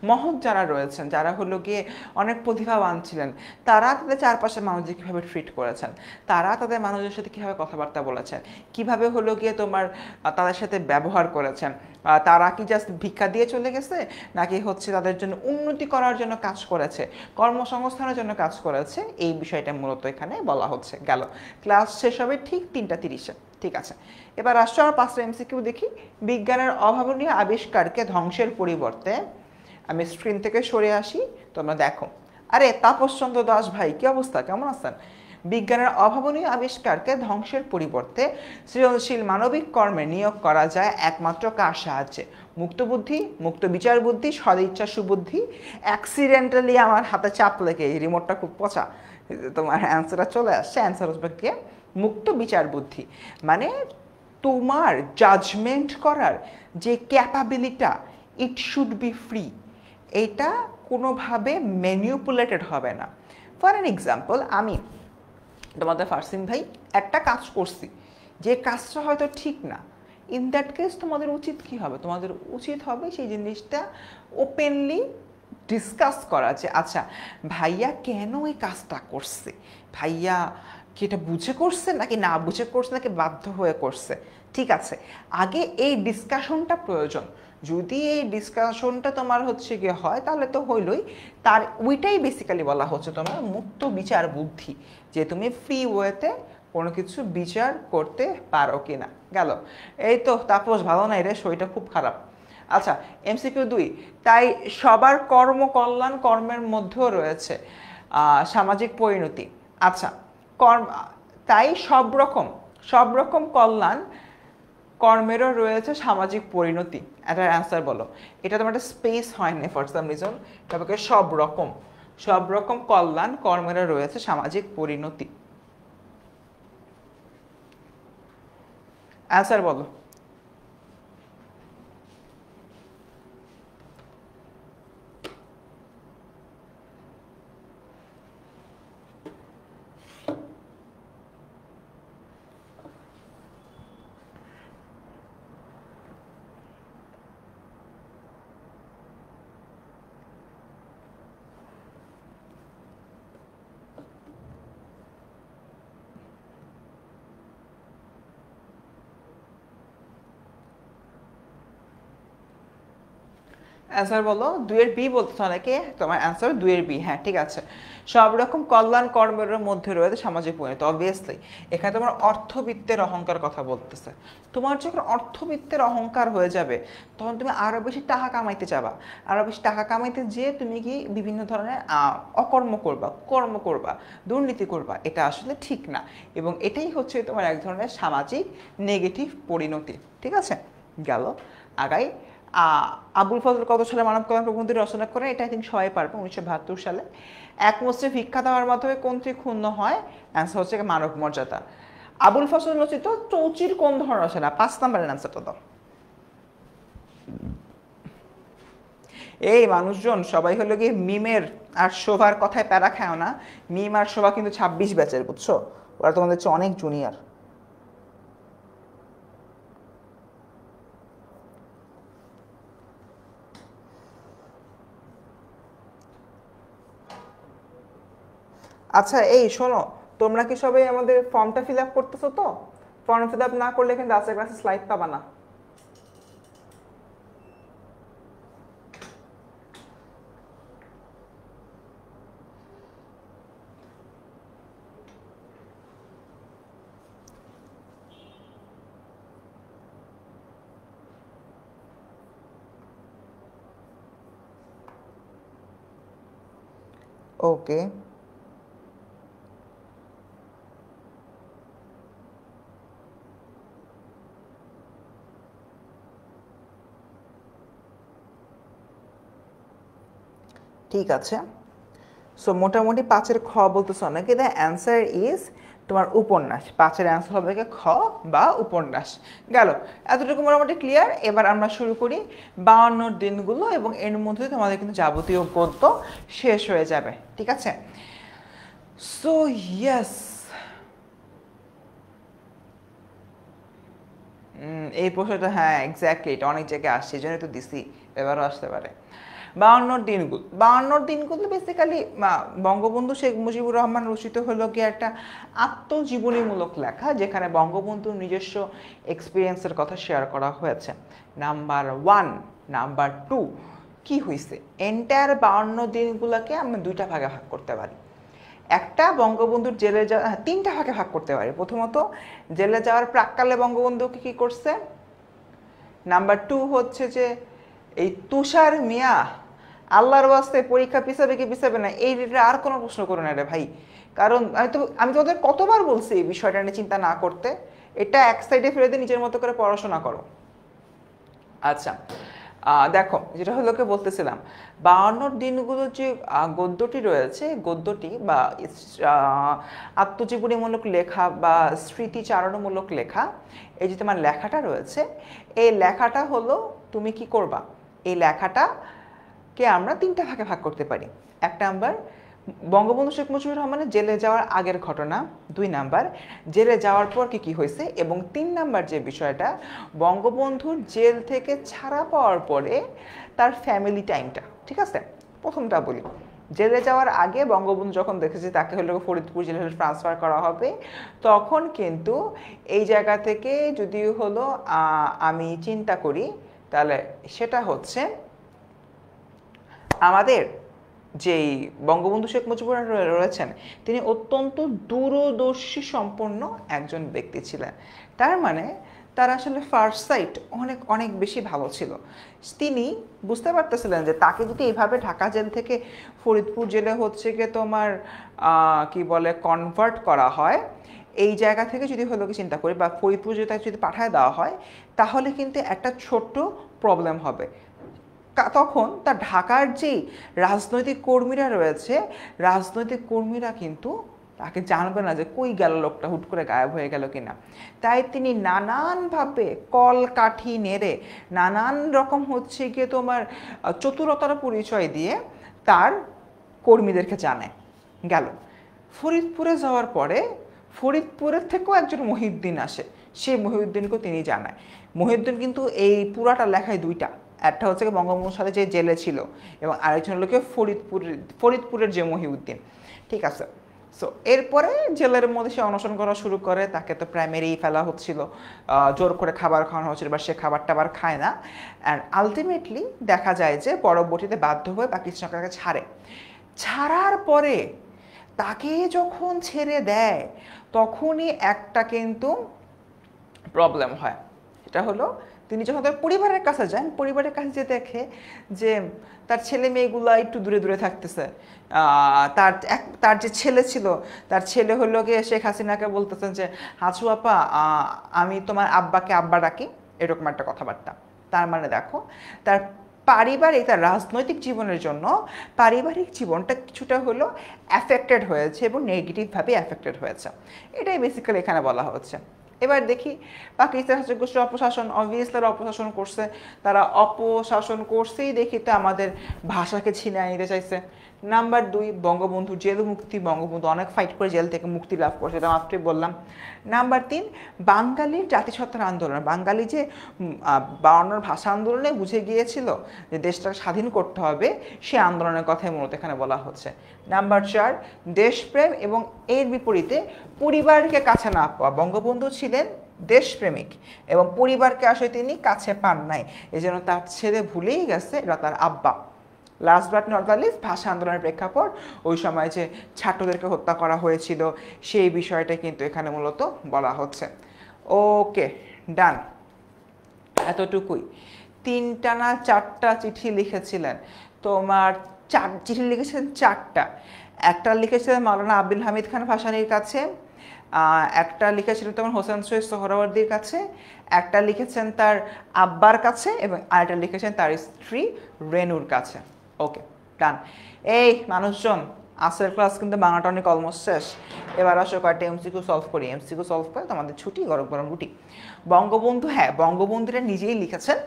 মহৎ যারা রয়েছেন, যারা হলো গিয়ে অনেক প্রতিভাবান ছিলেন, তারা তাদের চারপাশের মানুষদের কীভাবে ট্রিট করেছেন, তারা তাদের মানুষের সাথে কীভাবে কথাবার্তা বলেছেন, কীভাবে হলো গিয়ে তোমার তাদের সাথে ব্যবহার করেছেন, তারা কি জাস্ট ভিক্ষা দিয়ে চলে গেছে, নাকি হচ্ছে তাদের জন্য উন্নতি করার জন্য কাজ করেছে, কর্মসংস্থানের জন্য কাজ করেছে, এই বিষয়টা মূলত এখানে বলা হচ্ছে। গেল, ক্লাস শেষ হবে ঠিক 3:30-এ। ঠিক আছে, এবার আসছো আমরা 5টা এমসিকিউ দেখি। বিজ্ঞানের অভাবনীয় আবিষ্কারকে ধ্বংসের পরিবর্তে, আমি স্ক্রিন থেকে সরে আসি, তোমরা দেখো। আরে তাপস চন্দ্র দাস ভাই, কি অবস্থা, কেমন আছেন? বিজ্ঞানের অভাবনীয় আবিষ্কারকে ধ্বংসের পরিবর্তে সৃজনশীল মানবিক কর্মে নিয়োগ করা যায় একমাত্র কার সাহায্যে? মুক্ত বুদ্ধি, মুক্ত বিচার বুদ্ধি, সদিচ্ছা সুবুদ্ধি। অ্যাক্সিডেন্টালি আমার হাতে চাপ লেগে এই রিমোটটা খুব পচা, তোমার অ্যান্সারটা চলে আসছে। অ্যান্সার হচ্ছে কি মুক্ত বিচার বুদ্ধি। মানে তোমার জাজমেন্ট করার যে ক্যাপাবিলিটা, ইট শুড বি ফ্রি, এটা কোনোভাবে ম্যানিপুলেটেড হবে না। ফর অ্যান এক্সাম্পল, আমি তোমাদের ফারসিন ভাই একটা কাজ করছি, যে কাজটা হয়তো ঠিক না, ইন দ্যাট কেস তোমাদের উচিত কি হবে? তোমাদের উচিত হবে সেই জিনিসটা ওপেনলি ডিসকাস করা, যে আচ্ছা ভাইয়া কেন এই কাজটা করছে, ভাইয়া কি এটা বুঝে করছে নাকি না বুঝে করছে নাকি বাধ্য হয়ে করছে। ঠিক আছে, আগে এই ডিসকাশনটা প্রয়োজন। যদি এই ডিসকাশনটা তোমার হচ্ছে গিয়ে হয় তাহলে তো হইলই, তার ওইটাই বেসিক্যালি বলা হচ্ছে তোমার মুক্ত বিচার বুদ্ধি, যে তুমি ফ্রি ওয়েতে কোনো কিছু বিচার করতে পারো কিনা। গেল, এই তো তাপস ভালো নাই রে, শরীরটা খুব খারাপ। আচ্ছা, এমসিকিউ 2, তাই সবার কর্মকল্যাণ কর্মের মধ্যেও রয়েছে সামাজিক পরিণতি। আচ্ছা, কর্ম, তাই সব রকম কল্যাণ কর্মেরও রয়েছে সামাজিক পরিণতি। এটার অ্যান্সার বলো। এটা তোমার একটা স্পেস হয়নি ফর সাম রিজন, তবে সব রকম কল্যাণ কর্মেরও রয়েছে সামাজিক পরিণতি। অ্যান্সার বলো। অ্যান্সার বলো। 2-এর বি বলতে অনেকে, তোমার অ্যান্সার 2-এর বি। হ্যাঁ ঠিক আছে, সব রকম কল্যাণ কর্মের মধ্যে রয়েছে সামাজিক পরিণতি। অবভিয়াসলি এখানে তোমার অর্থবিত্তের অহংকার কথা বলতেছে। তোমার যখন অর্থবিত্তের অহংকার হয়ে যাবে তখন তুমি আরও বেশি টাকা কামাইতে যাবা, আরও বেশি টাকা কামাইতে যেয়ে তুমি কি বিভিন্ন ধরনের অকর্ম করবা, কর্ম করবা, দুর্নীতি করবা, এটা আসলে ঠিক না। এবং এটাই হচ্ছে তোমার এক ধরনের সামাজিক নেগেটিভ পরিণতি। ঠিক আছে, গেল আগাই। আবুল ফজল কত সালে মানব কল্যাণ প্রবন্ধটি রচনা করেন? এটা আই থিঙ্ক সবাই পারবে, 1972 সালে। এক মুষ্টি ভিক্ষা দেওয়ার মাধ্যমে কোনটি ক্ষুণ্ণ হয়? অ্যান্সার হচ্ছে মানব মর্যাদা। আবুল ফজল রচিত চৌচির কোন ধরনের রচনা? 5 নম্বরের অ্যান্সারটা দাও। এই মানুষজন সবাই হলো গিয়ে মিমের আর শোভার কথায় প্যারা খায় না। মিম আর শোভা কিন্তু 26 ব্যাচের, বুঝছো? ওরা তোমাদের হচ্ছে অনেক জুনিয়র। আচ্ছা এই শোনো, তোমরা কি সবাই আমাদের ফর্মটা ফিল আপ করতেছো তো? ফর্ম ফিল আপ না করলে কিন্তু আজকের ক্লাসে স্লাইড পাবা না। ওকে, ঠিক আছে। সো মোটামুটি 5-এর খ বলতেছ নাকি, দ্য অ্যান্সার ইজ তোমার উপন্যাস। 5-এর অ্যান্সার হবে কি খ বা উপন্যাস। গেল, এতটুকু মোটামুটি ক্লিয়ার। এবার আমরা শুরু করি 52 দিনগুলো, এবং এর মধ্যে তোমাদের কিন্তু যাবতীয় গদ্য শেষ হয়ে যাবে, ঠিক আছে? সো ইয়েস, এই প্রশ্নটা, হ্যাঁ এক্স্যাক্টলি, এটা অনেক জায়গায় আসছে, এই জন্যই তো দিছি, এবারও আসতে পারে। 52 দিনগুলো বেসিক্যালি বঙ্গবন্ধু শেখ মুজিবুর রহমান রচিত হলো কি একটা আত্মজীবনীমূলক লেখা, যেখানে বঙ্গবন্ধুর নিজস্ব এক্সপিরিয়েন্সের কথা শেয়ার করা হয়েছে। নাম্বার 1, নাম্বার 2 কি হয়েছে, এন্টায়ার 52 দিনগুলোকে আমরা দুইটা ভাগে ভাগ করতে পারি। একটা, বঙ্গবন্ধুর জেলে যাওয়া, 3টা ভাগে ভাগ করতে পারি। প্রথমত, জেলে যাওয়ার প্রাক্কালে বঙ্গবন্ধুকে কি করছে। নাম্বার 2 হচ্ছে যে এই তুষার মিয়া আল্লাহর ওয়াস্তে পরীক্ষা পিছাবে কি পিছাবে না, এই রিলেটেড আর কোনো প্রশ্ন করো না রে ভাই। কারণ আমি তোমাদের কতবার বলছি এই বিষয়টা নিয়ে চিন্তা না করতে, এটা এক সাইডে ফেলে দিয়ে নিজের মতো করে পড়াশোনা করো। আচ্ছা, দেখো যেটা হলো কি বলতেছিলাম, 52 দিনগুলো যে গদ্যটি রয়েছে, গদ্যটি বা আত্মজীবনীমূলক লেখা বা স্মৃতিচারণমূলক লেখা, এই যে তোমার লেখাটা রয়েছে, এই লেখাটা হলো তুমি কি করবা, এই লেখাটাকে আমরা 3টা ভাগে ভাগ করতে পারি। 1 নাম্বার, বঙ্গবন্ধু শেখ মুজিবুর রহমানের জেলে যাওয়ার আগের ঘটনা। 2 নাম্বার, জেলে যাওয়ার পর কি কি হয়েছে। এবং 3 নাম্বার যে বিষয়টা, বঙ্গবন্ধুর জেল থেকে ছাড়া পাওয়ার পরে তার ফ্যামিলি টাইমটা, ঠিক আছে? প্রথমটা বলি, জেলে যাওয়ার আগে বঙ্গবন্ধু যখন দেখেছে তাকে হলো ফরিদপুর জেলে ট্রান্সফার করা হবে, তখন কিন্তু এই জায়গা থেকে যদি হলো আমি চিন্তা করি, তাহলে সেটা হচ্ছে আমাদের যেই বঙ্গবন্ধু শেখ মুজিবুর রয়েছেন, তিনি অত্যন্ত দূরদর্শী সম্পন্ন একজন ব্যক্তি ছিলেন। তার মানে তার আসলে ফার্স্ট সাইট অনেক অনেক বেশি ভালো ছিল। তিনি বুঝতে পারতেছিলেন যে তাকে যদি এইভাবে ঢাকা জেল থেকে ফরিদপুর জেলে হচ্ছে গিয়ে তোমার কি বলে কনভার্ট করা হয়, এই জায়গা থেকে যদি হলো কি চিন্তা করি, বা ফরিদপুর জেলে যদি পাঠায় দেওয়া হয়, তাহলে কিন্তু একটা ছোট্ট প্রবলেম হবে। তখন তার ঢাকার যেই রাজনৈতিক কর্মীরা রয়েছে, রাজনৈতিক কর্মীরা কিন্তু তাকে জানবে না যে কই গেল লোকটা, হুট করে গায়েব হয়ে গেল কিনা। তাই তিনি নানানভাবে কল কাঠি নেড়ে, নানান রকম হচ্ছে গিয়ে তোমার চতুরতার পরিচয় দিয়ে তার কর্মীদেরকে জানে। গেল, ফরিদপুরে যাওয়ার পরে ফরিদপুরের থেকেও একজন মহিউদ্দিন আসে, সেই মহিউদ্দিনকেও তিনি জানায়। মহিউদ্দিন কিন্তু এই পুরাটা লেখায় 2টা, একটা হচ্ছে বঙ্গবন্ধুর সাথে যে জেলে ছিল, এবং আরেকজন হলো ফরিদপুরের যে মহিউদ্দিন, ঠিক আছে? সো এরপরে জেলের মধ্যে সে অনশন করা শুরু করে, তাকে তো প্রাইমারি ফেলা হচ্ছিল, জোর করে খাবার খাওয়ানো হচ্ছিল, বা সে খাবার টাবার খায় না। অ্যান্ড আলটিমেটলি দেখা যায় যে পরবর্তীতে বাধ্য হয়ে পাকিস্তান সরকারকে ছাড়ে। ছাড়ার পরে তাকে যখন ছেড়ে দেয়, তখনই একটা কিন্তু প্রবলেম হয়। সেটা হলো, তিনি যখন তার পরিবারের কাছে যান, পরিবারের কাছে যে দেখে যে তার ছেলে মেয়েগুলো একটু দূরে দূরে থাকতেছে। তার যে ছেলে ছিল, তার ছেলে হলো গিয়ে শেখ হাসিনাকে বলতেছেন যে হাসু আপা, আমি তোমার আব্বাকে আব্বা ডাকি, এরকম একটা কথাবার্তা। তার মানে দেখো, তার পারিবারিক, তার রাজনৈতিক জীবনের জন্য পারিবারিক জীবনটা কিছুটা হলো অ্যাফেক্টেড হয়েছে, এবং নেগেটিভভাবে অ্যাফেক্টেড হয়েছে। এটাই বেসিক্যালি এখানে বলা হচ্ছে। এবার দেখি পাকিস্তান শাসক গোষ্ঠীর অপশাসন, অবভিয়াসলি তারা অপশাসন করছে, তারা অপশাসন করছেই দেখি তো আমাদের ভাষাকে ছিনিয়ে নিতে চাইছে। নাম্বার 2, বঙ্গবন্ধু জেল মুক্তি, বঙ্গবন্ধু অনেক ফাইট করে জেল থেকে মুক্তি লাভ করছে, এটা মাত্রই বললাম। নাম্বার 3, বাঙালির জাতিসত্তার আন্দোলন, বাঙালি যে 52 ভাষা আন্দোলনে বুঝে গিয়েছিল যে দেশটাকে স্বাধীন করতে হবে, সে আন্দোলনের কথাই মূলত এখানে বলা হচ্ছে। নাম্বার 4, দেশপ্রেম, এবং এর বিপরীতে পরিবারকে কাছে না পাওয়া। বঙ্গবন্ধু ছিলেন দেশপ্রেমিক, এবং পরিবারকে আসলে তিনি কাছে পান নাই, এই জন্য তার ছেলে ভুলেই গেছে এটা তার আব্বা। Last but not the least, ভাষা আন্দোলনের প্রেক্ষাপট, ওই সময় যে ছাত্রদেরকে হত্যা করা হয়েছিল, সেই বিষয়টা কিন্তু এখানে মূলত বলা হচ্ছে। ওকে, ডান, এতটুকুই। 3টা না 4টা চিঠি লিখেছিলেন, তোমার চিঠি লিখেছিলেন 4টা। একটা লিখেছিলেন মাওলানা আব্দুল হামিদ খান ভাসানীর কাছে, একটা লিখেছিলেন তোমার হোসেন সৈয়দ সোহরাওয়ার্দীর কাছে, একটা লিখেছেন তার আব্বার কাছে, এবং আরেকটা লিখেছেন তার স্ত্রী রেনুর কাছে। ওকে, ডান। এই মানুষজন, আজকের ক্লাস কিন্তু বাংলাটা অনেক অলমোস্ট শেষ। এবার আসো কয়েকটা এমসিকিউ সলভ করি। এমসিকিউ সলভ করে তোমাদের ছুটি, গরম গরম রুটি। বঙ্গবন্ধু, হ্যাঁ বঙ্গবন্ধুরা নিজেই লিখেছেন,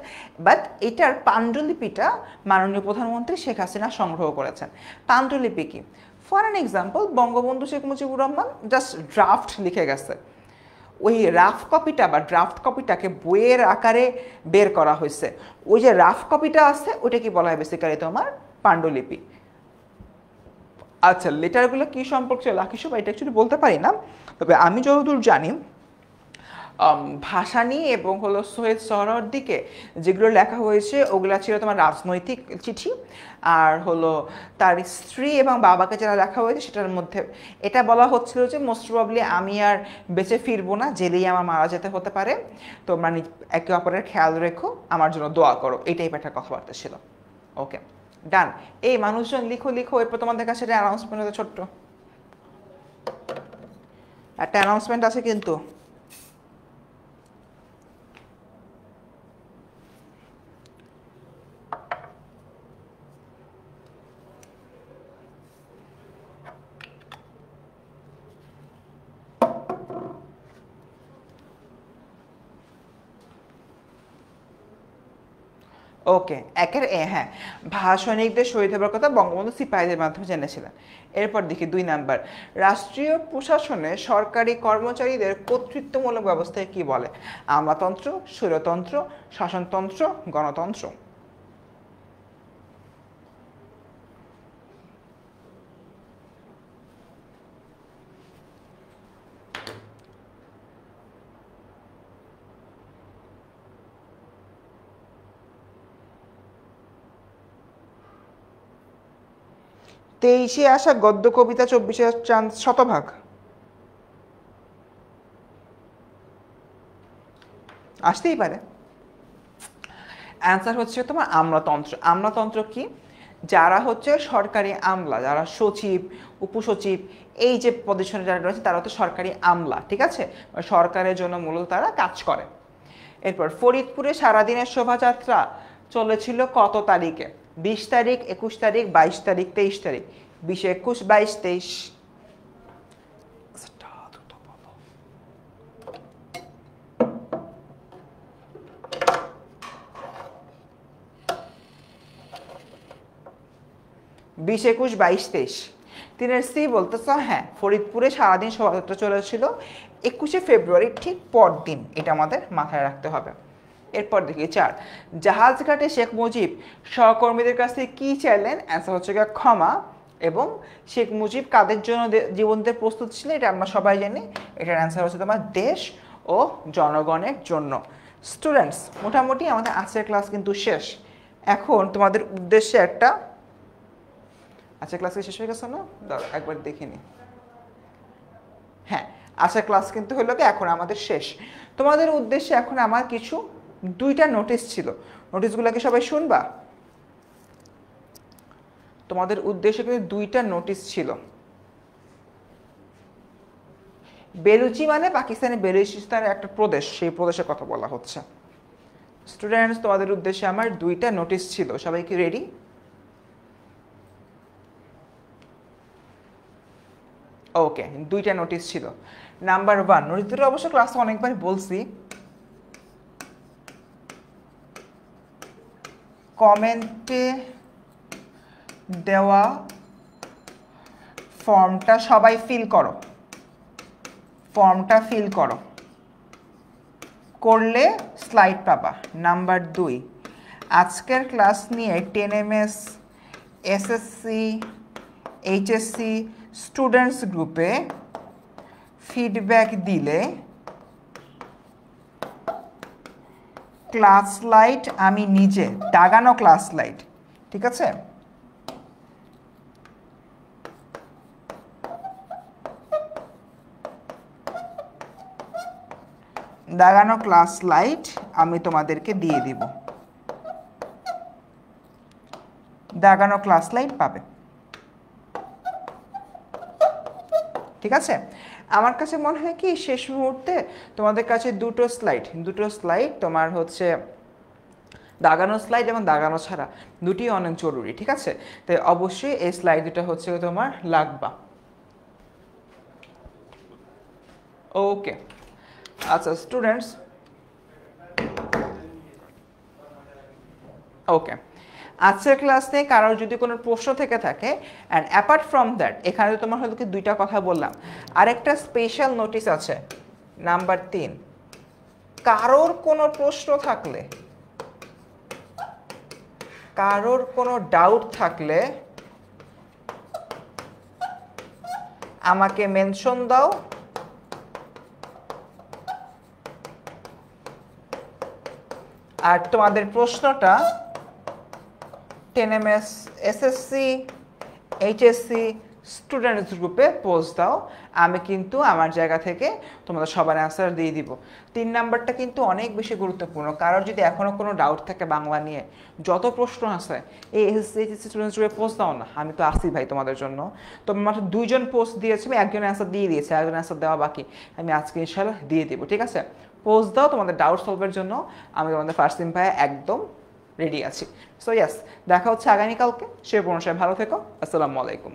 বাট এটার পাণ্ডুলিপিটা মাননীয় প্রধানমন্ত্রী শেখ হাসিনা সংগ্রহ করেছেন। পাণ্ডুলিপি কি? For an example, Bangabandhu Sheikh Mujibur Rahman just draft লিখে গেছে, ওই রাফ কপিটা বা ড্রাফট কপিটাকে বইয়ের আকারে বের করা হয়েছে। ওই যে রাফ কপিটা আছে ওইটা কি বলা হয় বেসিক্যালি তোমার পাণ্ডুলিপি। আচ্ছা, লেটারগুলো কী সম্পর্কে লাকি সব এটা অ্যাকচুয়ালি বলতে পারি না, তবে আমি যতদূর জানি ভাসানী এবং হলো সৈয়দ সোহরাওয়ার্দীকে যেগুলো লেখা হয়েছে ওগুলো ছিল তোমার রাজনৈতিক চিঠি, আর হলো তার স্ত্রী এবং বাবাকে যারা লেখা হয়েছে সেটার মধ্যে এটা বলা হচ্ছিল যে মোস্ট প্রবাবলি আমি আর বেঁচে ফিরবো না, জেলেই আমার মারা যেতে হতে পারে, তোমরা একে অপরের খেয়াল রেখো, আমার জন্য দোয়া করো, এই টাইপের একটা কথাবার্তা ছিল। ওকে, ডান। এই মানুষজন লিখো লিখো, এরপর তোমাদের কাছে একটা অ্যানাউন্সমেন্ট হতে, ছোট্ট একটা অ্যানাউন্সমেন্ট আছে কিন্তু। ওকে, একের এ, হ্যাঁ, ভাষণিকদের শহীদ হবার কথা বঙ্গবন্ধু সিপাহীদের মাধ্যমে জেনেছিলেন। এরপর দেখি 2 নাম্বার, রাষ্ট্রীয় প্রশাসনে সরকারি কর্মচারীদের কর্তৃত্বমূলক ব্যবস্থায় কি বলে? আমলাতন্ত্র, স্বৈরতন্ত্র, শাসনতন্ত্র, গণতন্ত্র। তেইশে আসা গদ্য কবিতা 24-এ শতভাগ আসতেই পারে। অ্যান্সার হচ্ছে তোমার আমলাতন্ত্র। আমলাতন্ত্র কি? যারা হচ্ছে সরকারি আমলা, যারা সচিব, উপসচিব, এই যে পজিশনে যারা রয়েছে তারা হচ্ছে সরকারি আমলা, ঠিক আছে, সরকারের জন্য মূলত তারা কাজ করে। এরপর ফরিদপুরে সারাদিনের শোভাযাত্রা চলেছিল কত তারিখে? 20 তারিখ, 21 তারিখ, 22 তারিখ, 23 তারিখ। 20, 21, 22, 23। 20, 21, 22, 23। 3-এর সি বলতেছ, হ্যাঁ ফরিদপুরে সারাদিন শোভাযাত্রা চলেছিল 21শে ফেব্রুয়ারি, ঠিক পরদিন, এটা আমাদের মাথায় রাখতে হবে। এরপর দেখি 4, জাহাজঘাটে শেখ মুজিব সহকর্মীদের কাছ থেকে কী চাইলেন? অ্যান্সার হচ্ছে ক্ষমা। এবং শেখ মুজিব কাদের জন্য জীবন দিতে প্রস্তুত ছিল? এটা আমরা সবাই জানি, এটার অ্যান্সার হচ্ছে তোমার দেশ ও জনগণের জন্য। স্টুডেন্টস, মোটামুটি আমাদের আজকের ক্লাস কিন্তু শেষ। এখন তোমাদের উদ্দেশ্যে একটা, আচ্ছা ক্লাস শেষ হয়ে গেছে না? দাঁড়া একবার দেখিনি। হ্যাঁ, আচ্ছা ক্লাস কিন্তু হলো কি এখন আমাদের শেষ। তোমাদের উদ্দেশ্যে এখন আমার কিছু 2টা নোটিশ ছিল, নোটিশগুলোকে সবাই শুনবা? তোমাদের উদ্দেশ্যে কিন্তু 2টা নোটিশ ছিল। বেলুচি মানে পাকিস্তানের বেলুচিস্তানের একটা প্রদেশ, সেই প্রদেশের কথা বলা হচ্ছে। স্টুডেন্টস, তোমাদের উদ্দেশ্যে আমার 2টা নোটিশ ছিল, সবাই কি রেডি? ওকে, 2টা নোটিশ ছিল। নাম্বার 1, নোটিশ দুটো অবশ্য ক্লাসে অনেকবার বলছি, কমেন্টে দেওয়া ফর্মটা সবাই ফিল করো, ফর্মটা ফিল করো, করলে স্লাইড পাবা। নাম্বার 2, আজকের ক্লাস নিয়ে 10MS এসএসসি এইচএসসি স্টুডেন্টস গ্রুপে ফিডব্যাক দিলে ক্লাস লাইট আমি নিজে, দাগানো ক্লাস লাইট, ঠিক আছে? দাগানো ক্লাস লাইট আমি তোমাদেরকে দিয়ে দিব, দাগানো ক্লাস লাইট পাবে। ঠিক আছে? আমার কাছে মনে হয় কি শেষ মুহূর্তে তোমাদের কাছে দুটো স্লাইড তোমার হচ্ছে দাগানো স্লাইড এবং দাগানো ছাড়া দুটি অনেক জরুরি, ঠিক আছে? তাই অবশ্যই এই স্লাইড দুটো হচ্ছে তোমার লাগবা। ওকে, আচ্ছা স্টুডেন্টস, ওকে, আজকের ক্লাসে কারোর যদি কোনো প্রশ্ন থেকে থাকে, অ্যান্ড অ্যাপার্ট ফ্রম দ্যাট এখানে তোমার হয়তো কি দুইটা কথা বললাম, আরেকটা স্পেশাল নোটিস আছে নাম্বার 3, কারোর কোনো প্রশ্ন থাকলে, কারোর কোনো ডাউট থাকলে আমাকে মেনশন দাও, আর তোমাদের প্রশ্নটা 10MS এসএসসি এইচএসসি স্টুডেন্টস গ্রুপে পোস্ট দাও। আমি কিন্তু আমার জায়গা থেকে তোমাদের সবার অ্যান্সার দিয়ে দিব। 3 নাম্বারটা কিন্তু অনেক বেশি গুরুত্বপূর্ণ। কারোর যদি এখনও কোনো ডাউট থাকে বাংলা নিয়ে, যত প্রশ্ন আছে এই এসএসসি এইচএসসি স্টুডেন্টস গ্রুপে পোস্ট দাও না, আমি তো আসি ভাই তোমাদের জন্য। তো মাত্র 2 জন পোস্ট দিয়েছে, আমি একজন অ্যান্সার দিয়ে দিয়েছি, একজন অ্যান্সার দেওয়া বাকি, আমি আজকে ইনশাআল্লাহ দিয়ে দিব, ঠিক আছে? পোস্ট দাও, তোমাদের ডাউট সলভের জন্য আমি তোমাদের ফার্স্ট ভাই একদম রেডি আছি। সো ইয়াস, দেখা হচ্ছে আগামীকালকে। সে পর্যন্ত ভালো থেকো। আসসালামু আলাইকুম।